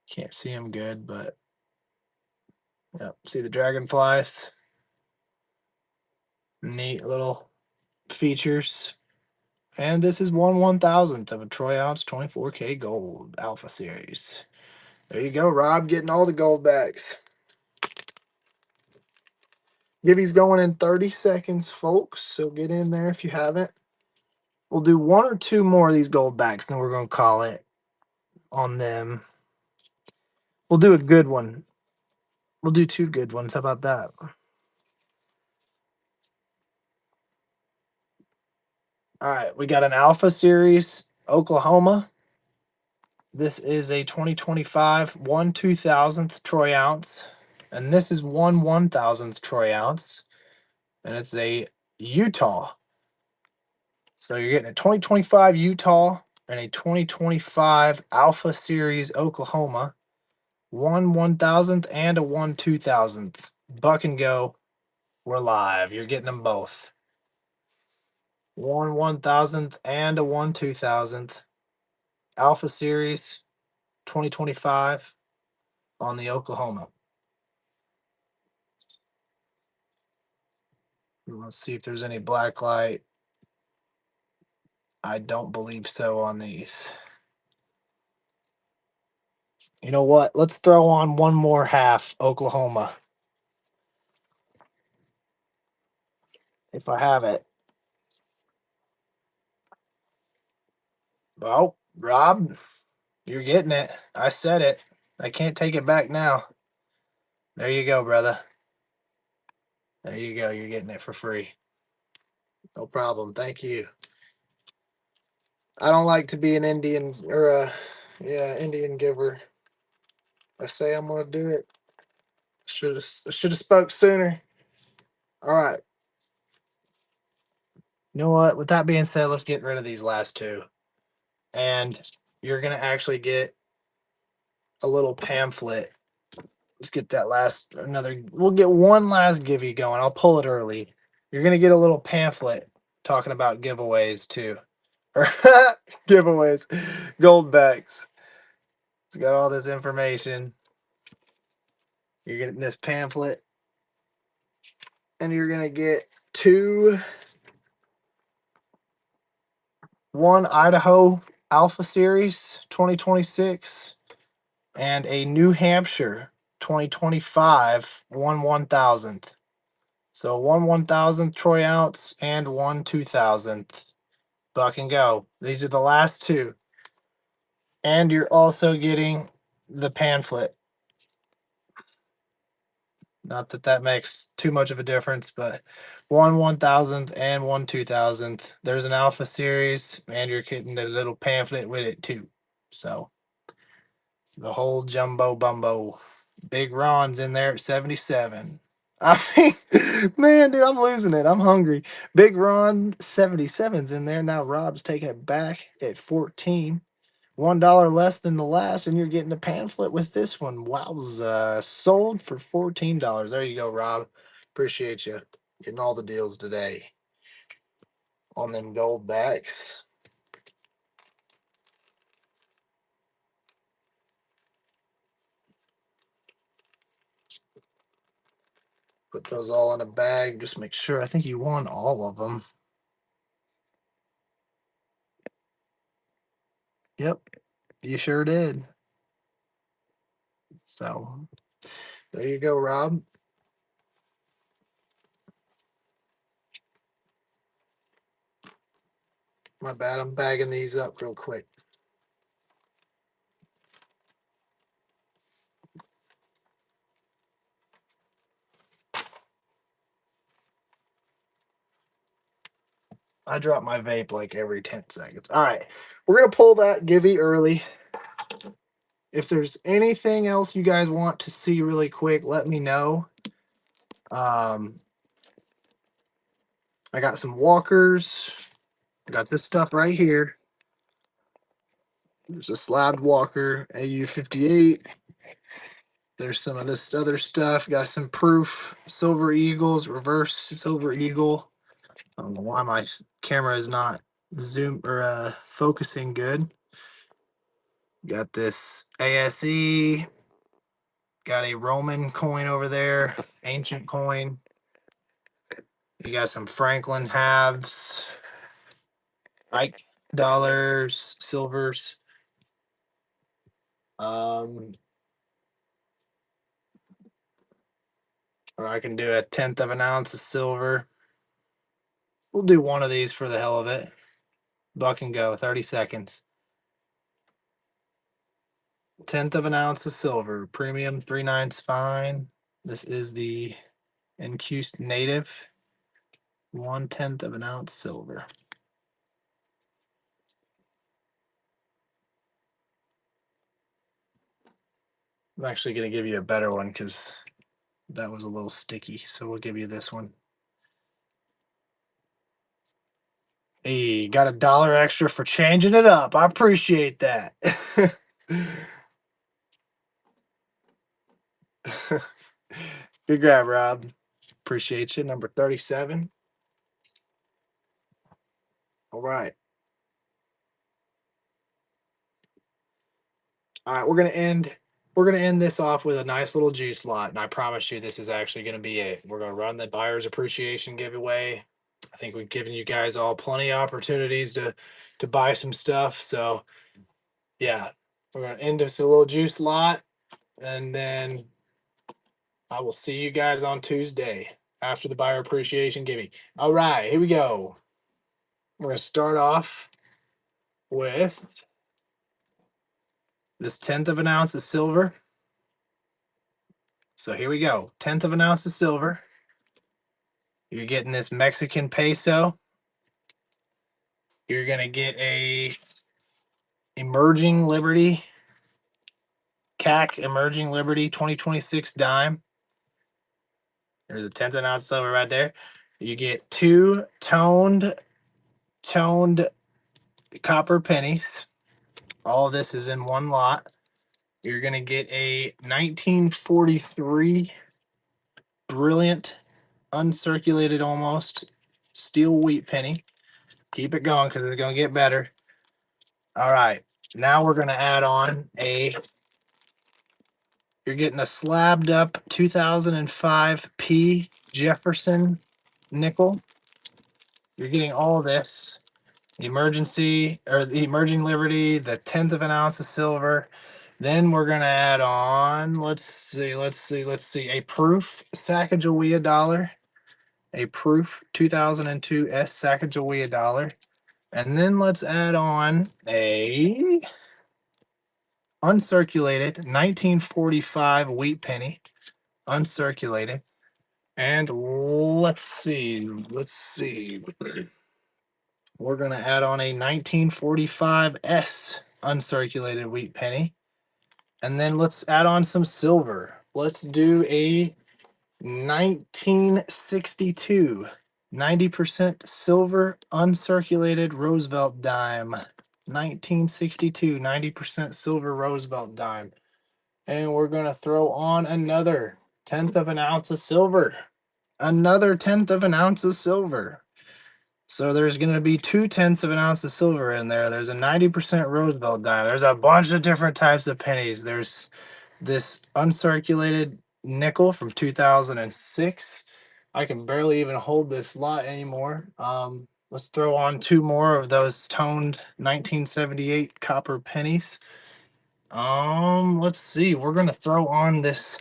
Can't see them good, but yep. See the dragonflies? Neat little features. And this is 1/1000th of a troy ounce 24K gold alpha series. There you go, Rob, getting all the gold backs. Givey's going in 30 seconds, folks. So get in there if you haven't. We'll do one or two more of these gold backs, then we're going to call it on them. We'll do a good one. We'll do two good ones. How about that? All right, we got an Alpha Series, Oklahoma. This is a 2025 1/2000th troy ounce, and this is 1/1000th troy ounce, and it's a Utah. So you're getting a 2025 Utah and a 2025 Alpha Series Oklahoma, 1/1000th and a 1/2000th. Buck and go. We're live. You're getting them both. 1/1000th and a 1/2000th. Alpha Series 2025 on the Oklahoma. Let's see if there's any black light. I don't believe so on these. You know what? Let's throw on one more half Oklahoma. If I have it. Well, Rob, you're getting it. I said it. I can't take it back now. There you go, brother. There you go. You're getting it for free. No problem. Thank you. I don't like to be an Indian or Indian giver. I say I'm gonna do it. Should have spoke sooner. All right. You know what? With that being said, let's get rid of these last two. And you're gonna actually get a little pamphlet. Let's get that last another. We'll get one last givey going. I'll pull it early. You're gonna get a little pamphlet talking about giveaways too. Or giveaways, gold backs. It's got all this information. You're getting this pamphlet, and you're gonna get one Idaho Alpha Series 2026 and a New Hampshire 2025 1/1000th. So 1/1000th troy ounce and 1/2000th. Buck and go. These are the last two. And you're also getting the pamphlet. Not that that makes too much of a difference, but 1/1000th and 1/2000th. There's an Alpha Series, and you're getting a little pamphlet with it too. So the whole jumbo bumbo. Big Ron's in there at 77. I mean, man, dude, I'm losing it. I'm hungry. Big Ron 77's in there. Now Rob's taking it back at 14. $1 less than the last, and you're getting a pamphlet with this one. Wowza. Sold for $14. There you go, Rob. Appreciate you getting all the deals today on them gold backs. Put those all in a bag. Just make sure. I think you won all of them. Yep, you sure did. So there you go, Rob. My bad. I'm bagging these up real quick. I drop my vape like every 10 seconds. All right. We're going to pull that givey early. If there's anything else you guys want to see really quick, let me know. I got some walkers. I got this stuff right here. There's a slabbed walker, AU58. There's some of this other stuff. Got some proof Silver Eagles, reverse Silver Eagle. I don't know why my camera is not zoom or focusing good. Got this ASE. Got a Roman coin over there, ancient coin. You got some Franklin halves, Ike dollars, silvers. Or I can do a tenth of an ounce of silver. We'll do one of these for the hell of it. Buck and go, 30 seconds. Tenth of an ounce of silver, premium 3/9 fine. This is the Encused Native. 1/10 of an ounce silver. I'm actually going to give you a better one because that was a little sticky. So we'll give you this one. Hey, got $1 extra for changing it up. I appreciate that. Good grab, Rob. Appreciate you. Number 37. All right. All right, we're gonna end this off with a nice little juice lot, and I promise you this is actually gonna be it. We're gonna run the buyer's appreciation giveaway. I think we've given you guys all plenty of opportunities to buy some stuff. So yeah, we're gonna end this a little juice lot, and then I will see you guys on Tuesday after the buyer appreciation giving. All right, here we go. We're gonna start off with this 1/10 of an ounce of silver. So here we go. 1/10 of an ounce of silver. You're getting this Mexican peso. You're gonna get a Emerging Liberty, CAC Emerging Liberty 2026 dime. There's a 1/10 of an ounce of silver right there. You get 2 toned copper pennies. All of this is in one lot. You're gonna get a 1943 brilliant, uncirculated almost steel wheat penny. Keep it going because it's gonna get better. All right, now we're gonna add on you're getting a slabbed up 2005 P Jefferson nickel. You're getting all this. The Emerging Liberty, the 1/10 of an ounce of silver. Then we're gonna add on, let's see, a proof Sacagawea dollar, a proof 2002 S Sacagawea dollar. And then let's add on a uncirculated 1945 wheat penny, uncirculated. And let's see. We're going to add on a 1945 S uncirculated wheat penny. And then let's add on some silver. Let's do a 1962 90% silver uncirculated Roosevelt dime. 1962 90% silver Roosevelt dime. And we're going to throw on another 1/10 of an ounce of silver. Another 1/10 of an ounce of silver. So there's going to be 2/10 of an ounce of silver in there. There's a 90% Roosevelt dime. There's a bunch of different types of pennies. There's this uncirculated nickel from 2006. I can barely even hold this lot anymore. Let's throw on 2 more of those toned 1978 copper pennies. Let's see. We're gonna throw on this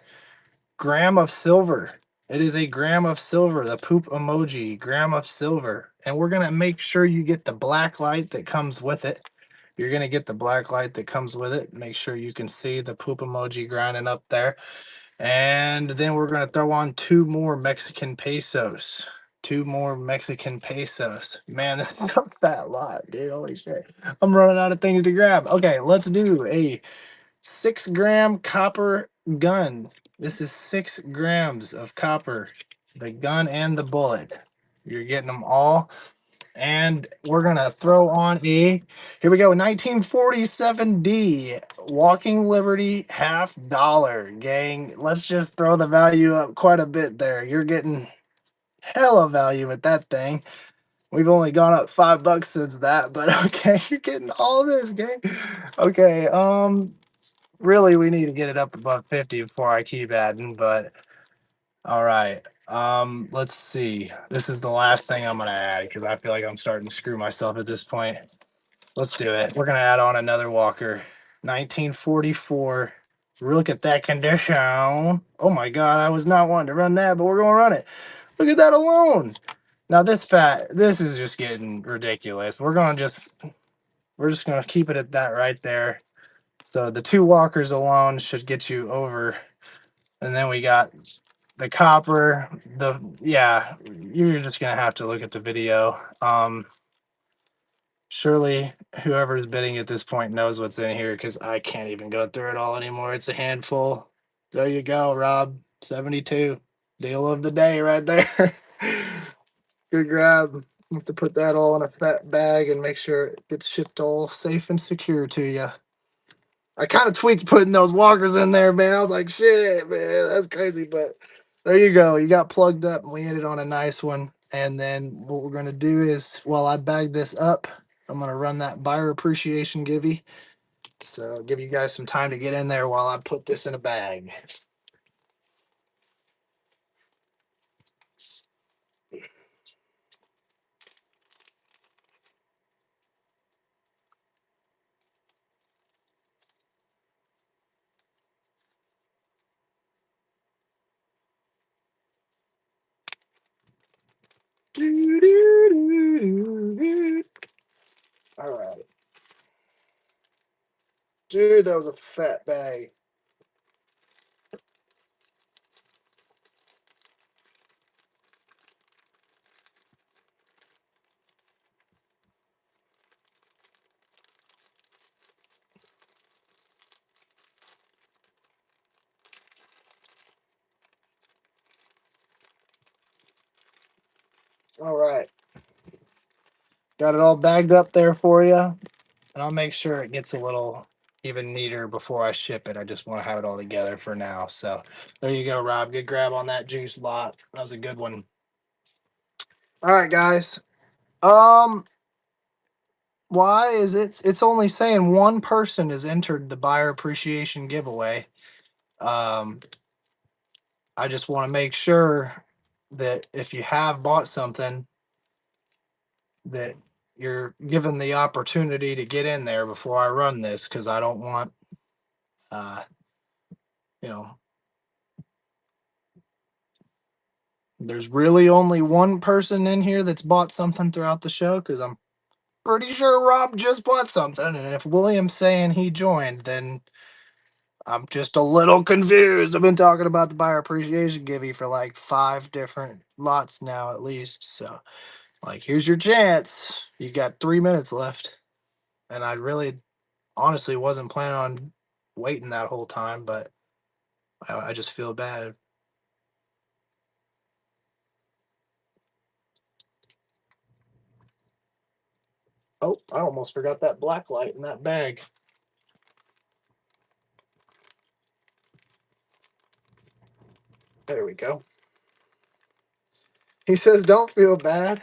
gram of silver. It is a gram of silver, the poop emoji, gram of silver. And we're gonna make sure you get the black light that comes with it. You're gonna get the black light that comes with it. Make sure you can see the poop emoji grinding up there. And then we're gonna throw on 2 more Mexican pesos. 2 more Mexican pesos. Man, this is a fat lot, dude. Holy shit. I'm running out of things to grab. Okay, let's do a 6-gram copper gun. This is 6 grams of copper, the gun and the bullet. You're getting them all. And we're gonna throw on a, here we go, 1947D Walking Liberty $50, gang. Let's just throw the value up quite a bit there. You're getting hella value at that thing. We've only gone up $5 since that, but okay, you're getting all this, gang. Okay, really we need to get it up above 50 before I keep adding, but all right. Let's see. This is the last thing I'm gonna add because I feel like I'm starting to screw myself at this point. Let's do it. We're gonna add on another Walker. 1944. Look at that condition. Oh my god, I was not wanting to run that, but we're gonna run it. Look at that alone. Now this is just getting ridiculous. We're just gonna keep it at that right there. So the two Walkers alone should get you over. And then we got the copper, yeah, you're just gonna have to look at the video. Surely whoever's bidding at this point knows what's in here because I can't even go through it all anymore. It's a handful. There you go, Rob. 72. Deal of the day right there. Good grab. Have to put that all in a fat bag and make sure it gets shipped all safe and secure to you. I kind of tweaked putting those walkers in there, man. I was like, shit, man, that's crazy. But there you go. You got plugged up and we ended on a nice one. And then what we're going to do is, while I bag this up, I'm going to run that buyer appreciation givey. So give you guys some time to get in there while I put this in a bag. All right. Dude, that was a fat bag. All right. Got it all bagged up there for you. And I'll make sure it gets a little even neater before I ship it. I just want to have it all together for now. So there you go, Rob. Good grab on that juice lot. That was a good one. All right, guys. Um, why is it's only saying one person has entered the buyer appreciation giveaway. Um, I just want to make sure that if you have bought something that you're given the opportunity to get in there before I run this because I don't want uh you know there's really only one person in here that's bought something throughout the show because I'm pretty sure Rob just bought something, and if William's saying he joined, then I'm just a little confused. I've been talking about the buyer appreciation givey for like 5 different lots now at least. So like here's your chance. You got 3 minutes left. And I really honestly wasn't planning on waiting that whole time, but I just feel bad. Oh, I almost forgot that black light in that bag. There we go. He says, don't feel bad.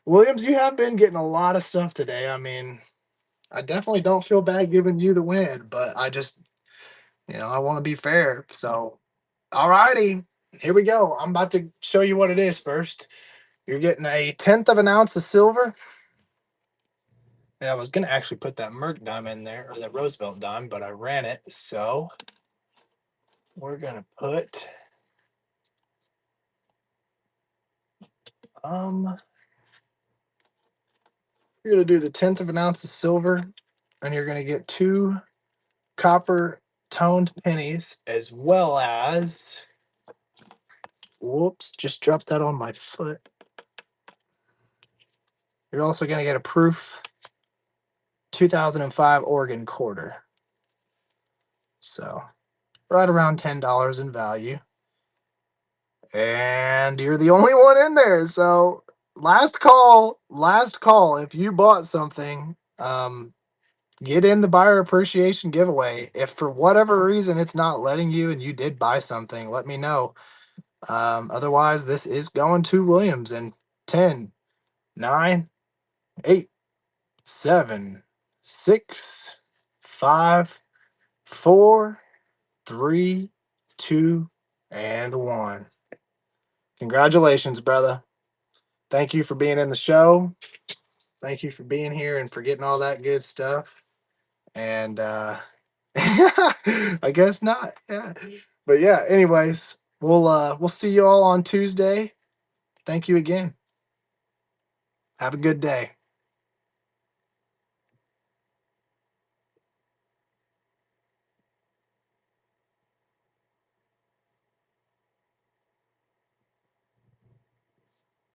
Williams, you have been getting a lot of stuff today. I mean, I definitely don't feel bad giving you the win, but I just, I want to be fair. So, all righty, here we go. I'm about to show you what it is first. You're getting a 1/10 of an ounce of silver. And I was going to actually put that Merc dime in there, or that Roosevelt dime, but I ran it. So we're going to put, you're going to do the 1/10 of an ounce of silver, and you're going to get 2 copper toned pennies, as well as, whoops, just dropped that on my foot. You're also going to get a proof 2005 Oregon quarter. So right around $10 in value. And you're the only one in there. So last call. Last call. If you bought something, get in the buyer appreciation giveaway. If for whatever reason it's not letting you and you did buy something, let me know. Otherwise, this is going to Williams in 10, 9, 8, 7, 6, 5, 4, 3, 2, and 1. Congratulations, brother. Thank you for being in the show. Thank you for being here and for getting all that good stuff. And I guess not. Yeah. But yeah, anyways, we'll see you all on Tuesday. Thank you again. Have a good day.